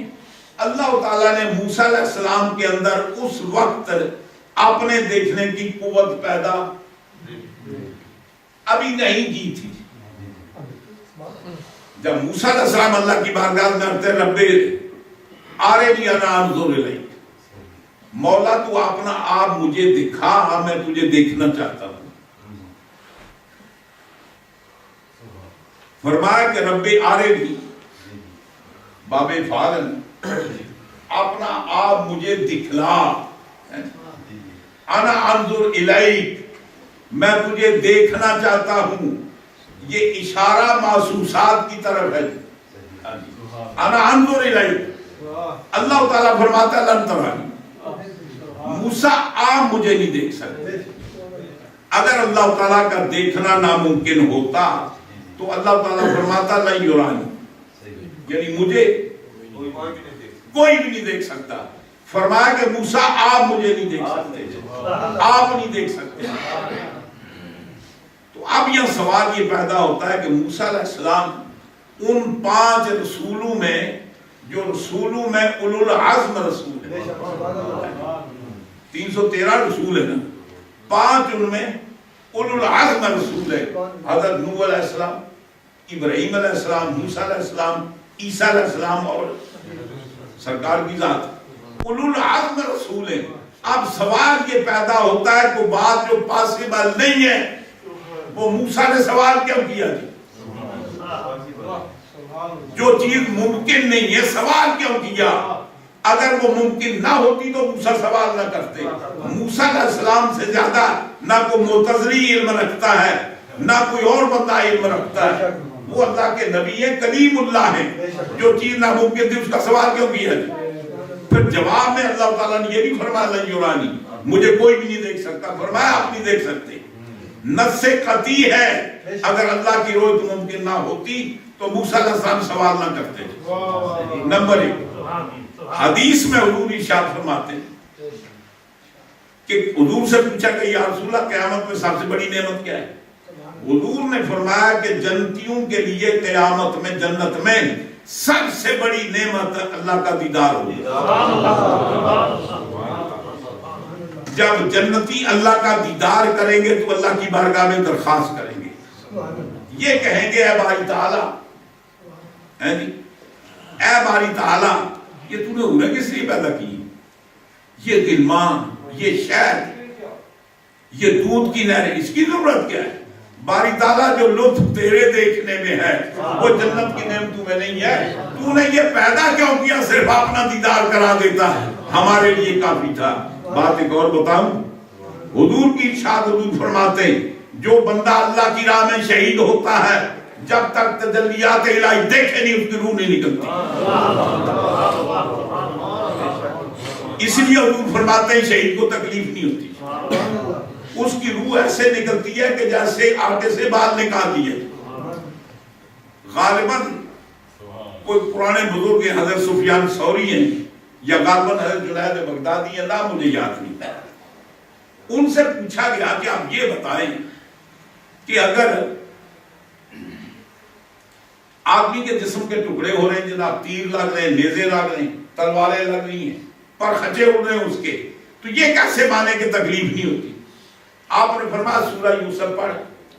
اللہ تعالیٰ نے موسیٰ علیہ السلام کے اندر اس وقت اپنے دیکھنے کی قوت پیدا ابھی نہیں کی تھی۔ جب موسیٰ علیہ السلام اللہ کی بارگاہ میں آتے رب آرنی انا انظر الیک، مولا تو اپنا آپ مجھے دکھا، میں تجھے دیکھنا چاہتا ہوں۔ فرمایا کہ رب آرنی، باب فعل، اپنا آپ مجھے دکھلا، انا انظر الیک، میں تجھے دیکھنا چاہتا ہوں۔ یہ اشارہ محسوسات کی طرف ہے. انا انظر الیک، اللہ تعالیٰ فرماتا ہے لن ترانی، موسیٰ آپ مجھے نہیں دیکھ سکتے. اگر اللہ تعالیٰ کا دیکھنا ناممکن ہوتا تو اللہ تعالیٰ فرماتا لن یرانی، یعنی مجھے کوئی بھی نہیں دیکھ سکتا. فرمایا کہ موسیٰ آپ مجھے نہیں دیکھ سکتے، آپ نہیں دیکھ سکتے. تو اب یہ سوال یہ پیدا ہوتا ہے کہ موسیٰ علیہ السلام ان 5 رسولوں میں جو رسولوں میں اولو العزم رسول ہے، 313 رسول ہے نا، 5 ان میں اولو العزم رسول ہے. حضرت نوح علیہ السلام، ابراہیم علیہ السلام، موسیٰ علیہ السلام، عیسیٰ علیہ السلام اور سرکار کی ذات اولو العزم رسول ہے. اب سوال یہ پیدا ہوتا ہے کہ بات جو پاسبل نہیں ہے وہ موسیٰ نے سوال کیوں کیا جی؟ جو چیز ممکن نہیں ہے سوال کیوں کیا؟ اگر وہ ممکن نہ ہوتی تو موسیٰ سوال نہ کرتے. موسیٰ علیہ السلام سے زیادہ نہ کوئی معتزلی علم رکھتا ہے نہ کوئی اور بندہ علم رکھتا ہے. وہ اللہ کے نبی ہیں، کلیم اللہ ہیں. جو چیز ناممکن تھی اس کا سوال کیوں کیا جی؟ پھر جواب میں اللہ تعالیٰ نے یہ بھی فرمایا لن یرانی، مجھے کوئی بھی نہیں دیکھ سکتا. فرمایا آپ نہیں دیکھ سکتے. نص قطعی ہے، اگر اللہ کی رویت ممکن نہ ہوتی تو موسیٰ علیہ السلام سوال نہ کرتے. نمبر 1 حدیث میں حضور ارشاد فرماتے ہیں کہ حضور سے پوچھا کہ یا رسول اللہ قیامت میں سب سے بڑی نعمت کیا ہے؟ حضور نے فرمایا کہ جنتیوں کے لیے قیامت میں جنت میں سب سے بڑی نعمت اللہ کا دیدار ہوگی. جب جنتی اللہ کا دیدار کریں گے تو اللہ کی بارگاہ میں درخواست کریں گے، یہ کہیں گے اے باری تعالیٰ، اے باری تعالیٰ یہ تو نے انہیں کس لیے پیدا کی؟ یہ غلمان، یہ شہد، یہ دودھ کی نہریں، اس کی ضرورت کیا ہے؟ باری تعالیٰ جو لطف تیرے دیکھنے میں ہے وہ جنت کی نعمتوں میں نہیں ہے. تو نے یہ پیدا کیوں کیا؟ صرف اپنا دیدار کرا دیتا ہمارے لیے کافی تھا. بات ایک اور بتاؤں، حضور کی ارشاد، حضور فرماتے ہیں جو بندہ اللہ کی راہ میں شہید ہوتا ہے جب تک تجلیات الہی دیکھے نہیں اس کی روح نہیں نکلتی. اس لیے حضور فرماتے ہیں شہید کو تکلیف نہیں ہوتی، اس کی روح ایسے نکلتی ہے کہ جیسے آٹے سے بال نکال دیے. غالباً کوئی پرانے بزرگ ہیں، حضرت سفیان ثوری ہیں یا غالباً حضرت جنید بغدادی ہیں، نام مجھے یاد نہیں. ان سے پوچھا گیا کہ آپ یہ بتائیں کہ اگر آدمی کے جسم کے ٹکڑے ہو رہے ہیں، جناب تیر لگ رہے ہیں، نیزے لگ رہے ہیں، تلواریں لگ رہی ہیں، پر خچے اڑ رہے ہیں اس کے، تو یہ کیسے مانے کہ تکلیف نہیں ہوتی؟ آپ نے فرمایا سورہ یوسف پڑھ،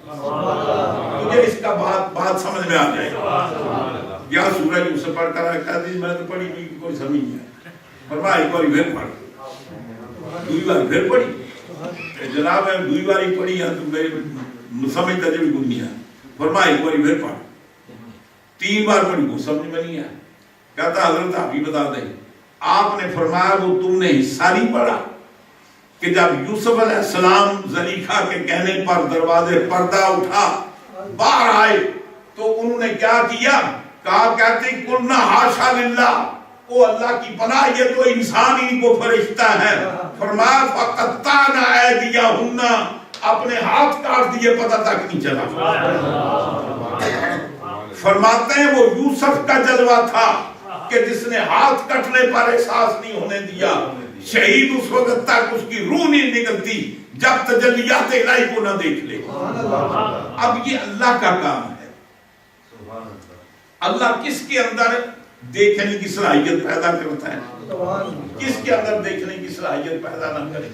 تجھے اس کا بات سمجھ میں آ جائے گا. یا سورہ یوسف پڑھ کر رکھا دی، میں تو پڑھی نہیں، کوئی سمجھ نہیں ہے. فرمایا ایک بار پھر پڑھ، دوئی بار پھر پڑھی. جناب میں دوئی باری پڑھی ہے تو میری سمجھ تجھے بھی نہیں ہے. فرمایا ایک بار پھر پڑھ. 3 بار پڑھی، وہ سمجھ میں نہیں ہے. کہتا حضرت آپ ہی بتا دیں. آپ نے فرمایا وہ تم نے حصہ نہیں پڑھا کہ جب یوسف علیہ السلام زلیخا کے کہنے پر دروازے پردہ اٹھا باہر آئے تو انہوں نے کیا کیا؟ کہا کہتے قلنا حاشا للہ، او اللہ کی پناہ یہ تو انسان ہی کو فرشتہ ہے. فرمایا فقطعنا ایدیہن، اپنے ہاتھ کاٹ دیے، پتہ تک نہیں چلا. فرماتے ہیں وہ یوسف کا جلوہ تھا کہ جس نے ہاتھ کٹنے پر احساس نہیں ہونے دیا. شہید اس وقت تک اس کی روح نہیں نکلتی جب تجلیات الہی کو نہ دیکھ لے. اب یہ اللہ کا کام ہے. اللہ کس کے اندر دیکھنے کی صلاحیت پیدا کرتا ہے؟ کس کے اندر دیکھنے کی صلاحیت پیدا نہ کرے؟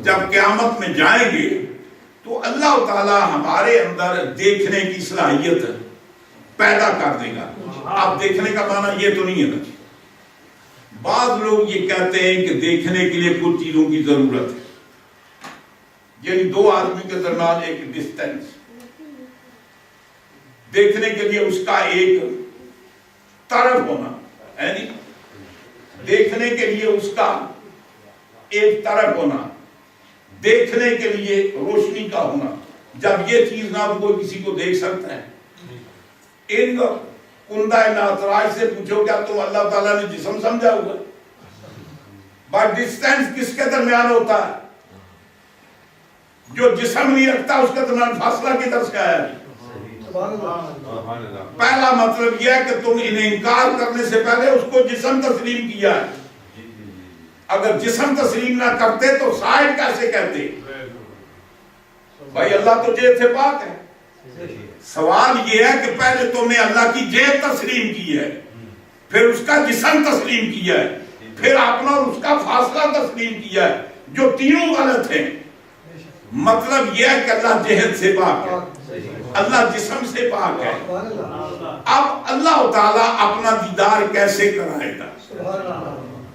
جب قیامت میں جائیں گے تو اللہ تعالی ہمارے اندر دیکھنے کی صلاحیت پیدا کر دے گا. اب دیکھنے کا معنی یہ تو نہیں ہے نا، بعض لوگ یہ کہتے ہیں کہ دیکھنے کے لیے کچھ چیزوں کی ضرورت ہے، یعنی 2 آدمی کے درمیان ایک ڈسٹینس، دیکھنے کے لیے اس کا ایک طرف ہونا، یعنی دیکھنے کے لیے اس کا ایک طرف ہونا، دیکھنے کے لیے روشنی کا ہونا، جب یہ چیز نہ تو کوئی کسی کو دیکھ سکتا ہے. ان کندہ ناتراج سے پوچھو کیا تم اللہ تعالیٰ نے جسم سمجھا ہوا ہے؟ بٹ ڈسٹینس کس کے درمیان ہوتا ہے؟ جو جسم نہیں رکھتا اس کے درمیان فاصلہ کدھر سے آیا؟ پہلا مطلب یہ ہے کہ تم انہیں انکار کرنے سے پہلے اس کو جسم تسلیم کیا ہے. اگر جسم تسلیم نہ کرتے تو صاحب کیسے کہتے؟ بھائی اللہ تو جیب سے پاک ہے. سوال یہ ہے کہ پہلے تم نے اللہ کی جیب تسلیم کی ہے, پھر اس کا جسم تسلیم کیا ہے, پھر اپنا اور اس کا فاصلہ تسلیم کیا ہے, جو تینوں غلط ہیں. مطلب یہ ہے کہ اللہ جہد سے پاک ہے, اللہ جسم سے پاک ہے. اب اللہ تعالیٰ اپنا دیدار کیسے کرائے گا؟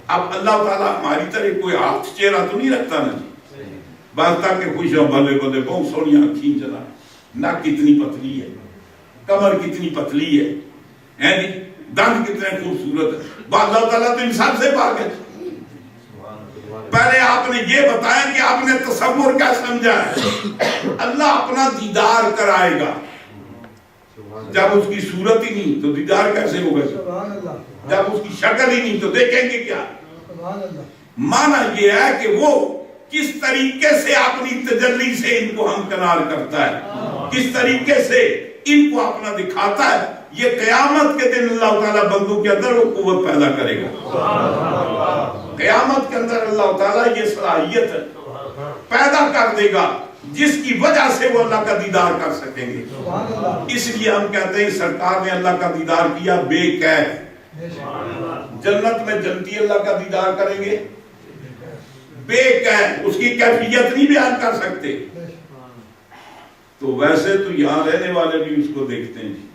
اب اللہ تعالیٰ ہماری طرح کوئی ہاتھ چہرہ تو نہیں رکھتا نا جی, بات تھا کہ خوش ہو بھلے بھلے بہت سونی آنکھیں چلا, ناک کتنی پتلی ہے, کمر کتنی پتلی ہے جی, دانت کتنے خوبصورت ہے. اللہ تعالیٰ تو انسان سے پاک ہے. پہلے آپ نے یہ بتایا کہ آپ نے تصور کیا سمجھا ہے. اللہ اپنا دیدار کرائے گا, جب اس کی صورت ہی نہیں تو دیدار کیسے ہوگا؟ جب اس کی شکل ہی نہیں تو دیکھیں گے کیا؟ معنی یہ ہے کہ وہ کس طریقے سے اپنی تجلی سے ان کو ہمکنار کرتا ہے, کس طریقے سے ان کو اپنا دکھاتا ہے. یہ قیامت کے دن اللہ تعالیٰ بندوں کے اندر وہ قوت پیدا کرے گا. قیامت کے اندر اللہ تعالیٰ یہ صلاحیت پیدا کر دے گا جس کی وجہ سے وہ اللہ کا دیدار کر سکیں گے. اس لیے ہم کہتے ہیں سرکار نے اللہ کا دیدار کیا بے کیف. جنت میں جنتی اللہ کا دیدار کریں گے بے کیف, اس کی کیفیت نہیں بیان کر سکتے. تو ویسے تو یہاں رہنے والے بھی اس کو دیکھتے ہیں جی.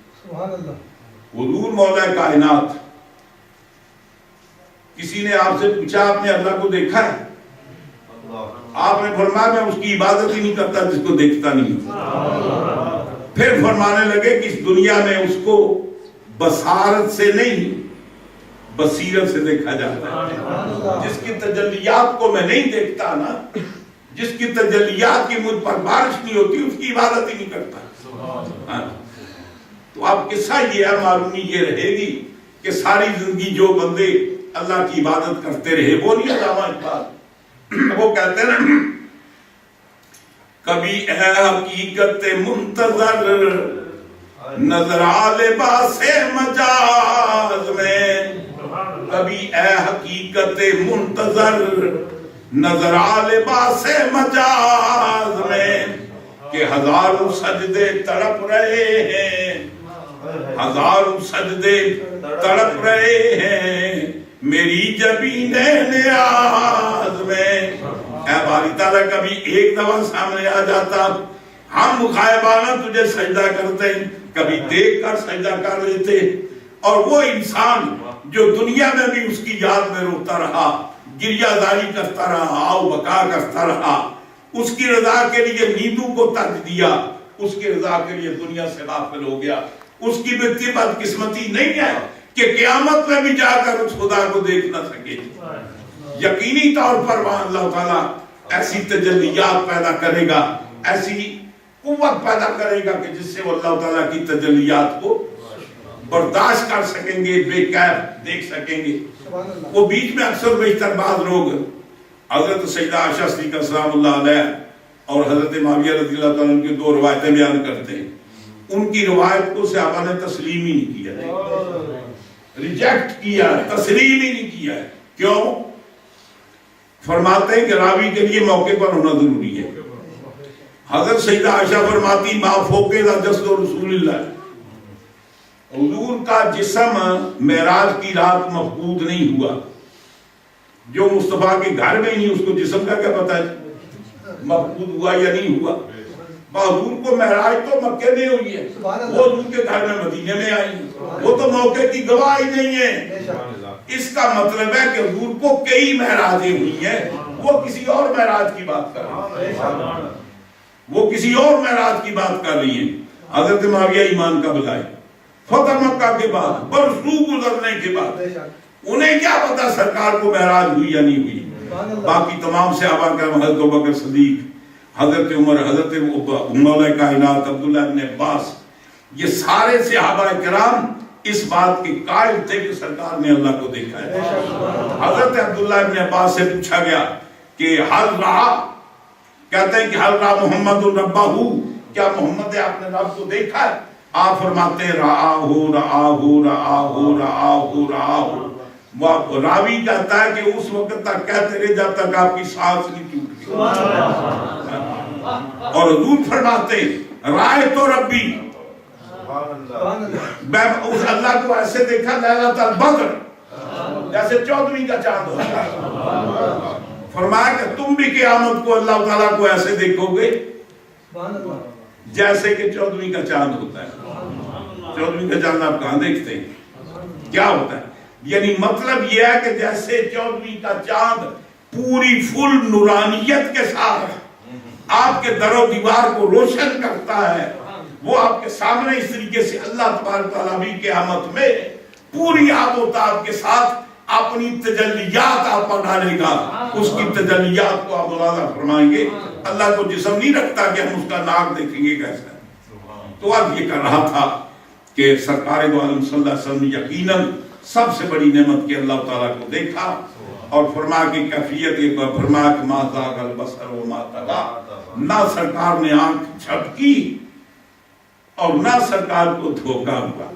حضور مولا کائنات, کسی نے آپ سے پوچھا آپ نے اللہ کو دیکھا ہے؟ آپ نے فرمایا میں اس کی عبادت ہی نہیں کرتا جس کو دیکھتا نہیں. پھر فرمانے لگے کہ اس دنیا میں اس کو بصارت سے نہیں بصیرت سے دیکھا جاتا ہے. جس کی تجلیات کو میں نہیں دیکھتا نا, جس کی تجلیات کی مجھ پر بارش نہیں ہوتی, اس کی عبادت ہی نہیں کرتا. تو اب قصہ یہ ہے, معلومی یہ رہے گی کہ ساری زندگی جو بندے اللہ کی عبادت کرتے رہے وہ نہیں علامہ اقبال وہ کہتے ہیں نا, کبھی اے حقیقت منتظر نظر آ لباس مجاز میں, کبھی اے حقیقت منتظر نظر آ لباس مجاز میں, کہ ہزاروں سجدے تڑپ رہے ہیں, ہزاروں سجدے تڑپ رہے ہیں میری جبین نیاز میں. اے باری تعالیٰ کبھی ایک دفعہ سامنے آ جاتا, ہم غائبانہ تجھے سجدہ کرتے, کبھی دیکھ کر سجدہ کر لیتے. اور وہ انسان جو دنیا میں بھی اس کی یاد میں روتا رہا, گریہ زاری کرتا رہا, آؤ بکا کرتا رہا, اس کی رضا کے لیے نیندوں کو ترک دیا, اس کی رضا کے لیے دنیا سے غافل ہو گیا, اس کی بھی بدقسمتی نہیں ہے کہ قیامت میں بھی جا کر اس خدا کو دیکھ نہ سکے. یقینی طور پر وہاں اللہ تعالیٰ ایسی تجلیات پیدا کرے گا, ایسی قوت پیدا کرے گا کہ جس سے وہ اللہ تعالیٰ کی تجلیات کو برداشت کر سکیں گے, بے کیف دیکھ سکیں گے. وہ بیچ میں اکثر بیشتر بعض لوگ حضرت سیدہ عائشہ صدیقہ سلام اللہ علیہ اور حضرت معاویہ رضی اللہ تعالیٰ عنہ کی دو روایتیں بیان کرتے ہیں. ان کی روایت کو صحابہ نے تسلیم ہی نہیں کیا, ریجیکٹ کیا, تسلیم ہی نہیں کیا. کیوں؟ فرماتے ہیں کہ راوی کے لیے موقع پر ہونا ضروری ہے. حضرت سیدہ عائشہ فرماتی ما فوق جسد رسول اللہ, حضور کا جسم معراج کی رات مفقود نہیں ہوا. جو مصطفیٰ کے گھر میں ہی نہیں اس کو جسم کا کیا پتا ہے مفقود ہوا یا نہیں ہوا. حضور کو معراج تو مکے میں ہوئی ہے, وہ حضور کے گھر میں مدینے میں آئی, وہ تو موقع کی گواہ ہی نہیں ہے. اس کا مطلب ہے کہ حضور کو کئی معراجیں ہوئی ہیں, وہ کسی اور معراج کی بات کر رہی ہیں, وہ کسی اور معراج کی بات کر رہی ہیں. حضرت معاویہ ایمان کا بلائے فتح مکہ کے بعد برسوں گزرنے کے بعد انہیں کیا پتا سرکار کو معراج ہوئی یا نہیں ہوئی. باقی تمام صحابہ کرام حضرت ابوبکر صدیق, حضرت عمر، حضرت مولا کائنات عبداللہ ابن عباس، یہ سارے صحابہ کرام اس بات کے قائل تھے کہ سرکار نے اللہ کو دیکھا ہے۔ حضرت عبداللہ ابن عباس سے پوچھا گیا کہ حل رہا، کہتے ہیں کہ حل رہا محمد ربہ، کیا محمد نے اپنے رب کو دیکھا ہے؟ آپ فرماتے ہیں راوی کہتا ہے کہ اس وقت تک کہتے رہے جب تک آپ کی سانس نہیں ٹوٹ گئی، اور حضور فرماتے رائے تو ربی، میں اس اللہ کو ایسے دیکھا لیلۃ البدر، جیسے 14ویں کا چاند ہوتا ہے۔ فرمایا کہ تم بھی قیامت کو اللہ تعالیٰ کو ایسے دیکھو گے جیسے کہ 14ویں کا چاند ہوتا ہے۔ 14ویں کا چاند آپ کہاں دیکھتے ہیں؟ کیا ہوتا ہے؟ یعنی مطلب یہ ہے کہ جیسے 14ویں کا چاند پوری فل نورانیت کے ساتھ آپ کے در و دیوار کو روشن کرتا ہے، وہ آپ کے سامنے اس طریقے سے اللہ تبارک تعالیٰ بھی قیامت میں پوری آب و تاب کے ساتھ اپنی تجلیات آپ پر ڈالے گا۔ اس کی تجلیات کو آپ ملاحظہ فرمائیں گے۔ اللہ کو جسم نہیں رکھتا کہ ہم اس کا ناک دیکھیں گے کیسا ہے۔ تو اب یہ کر رہا تھا کہ سرکار دو عالم صلی اللہ علیہ وسلم یقیناً سب سے بڑی نعمت کے اللہ تعالیٰ کو دیکھا، اور فرمایا کہ کیفیت یہ فرمایا کہ ما زاغ البصر وما طغیٰ، نہ سرکار نے آنکھ جھپکی اور نہ سرکار کو دھوکا ہوا،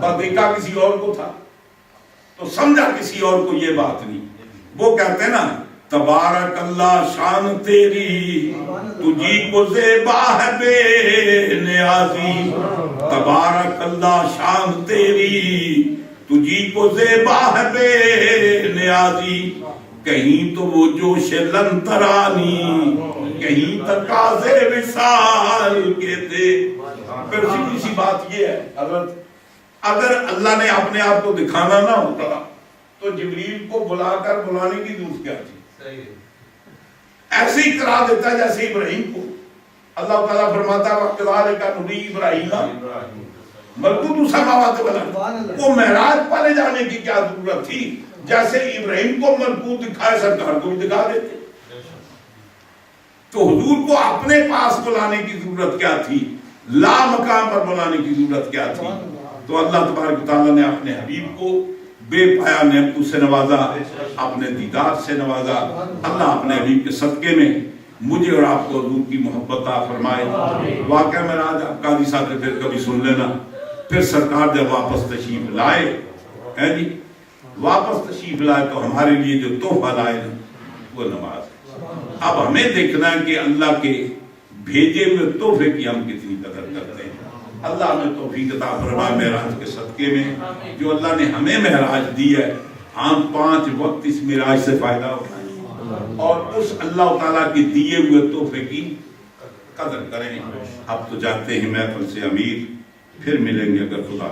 بس دیکھا کسی اور کو تھا تو سمجھا کسی اور کو یہ بات نہیں۔ وہ کہتے ہیں نا تبارک اللہ شان تیری تجھی کو زیبا ہے بے نیازی، تبارک اللہ شان تیری تجھی کو زیبا ہے بے نیازی، کہیں تو وہ جوش لنترانی کہیں تقاضے وصال کے تھے۔ پھر سیدھی سی بات یہ ہے حضرت، اگر اللہ نے اپنے آپ کو دکھانا نہ ہوتا تو جبریل کو بلا کر بلانے کی ضرورت کیا تھی؟ ایسے ہی کرا دیتا جیسے ابراہیم کو اللہ تعالیٰ فرماتا وَكَذَلِكَ نُرِي إِبْرَاهِيمَ مَلَكُوتُ السَّمَاوَاتِ وَالْأَرْضِ، وہ معراج پر لے جانے کی کیا ضرورت تھی؟ جیسے ابراہیم کو ملکوت دکھائے سرکار کو بھی دکھا دیتے۔ تو حضور کو اپنے پاس بلانے کی ضرورت کیا تھی؟ لا مقام پر بلانے کی ضرورت کیا تھی؟ تو اللہ تبارک تعالیٰ نے اپنے حبیب کو بے پایا نعمتوں سے نوازا، اپنے دیدار سے نوازا۔ اللہ اپنے حبیب کے صدقے میں مجھے اور آپ کو حضور کی محبت عطا فرمائے۔ واقعہ میں آج آپ قاضی صاحب سے پھر کبھی سن لینا، پھر سرکار جب واپس تشریف لائے ہے جی، واپس تشریف لائے تو ہمارے لیے جو تحفہ لائے نا وہ نماز ہے۔ اب ہمیں دیکھنا ہے کہ اللہ کے بھیجے ہوئے تحفے کی ہم کتنی قدر کرتے ہیں۔ اللہ ہمیں توفیق عطا فرمائے معراج کے صدقے میں، جو اللہ نے ہمیں معراج دی ہے، ہم 5 وقت اس معراج سے فائدہ اٹھائیں اور اس اللہ تعالیٰ کے دیے ہوئے تحفے کی قدر کریں۔ اب تو جاتے ہیں محفل سے امیر، پھر ملیں گے اگر خدا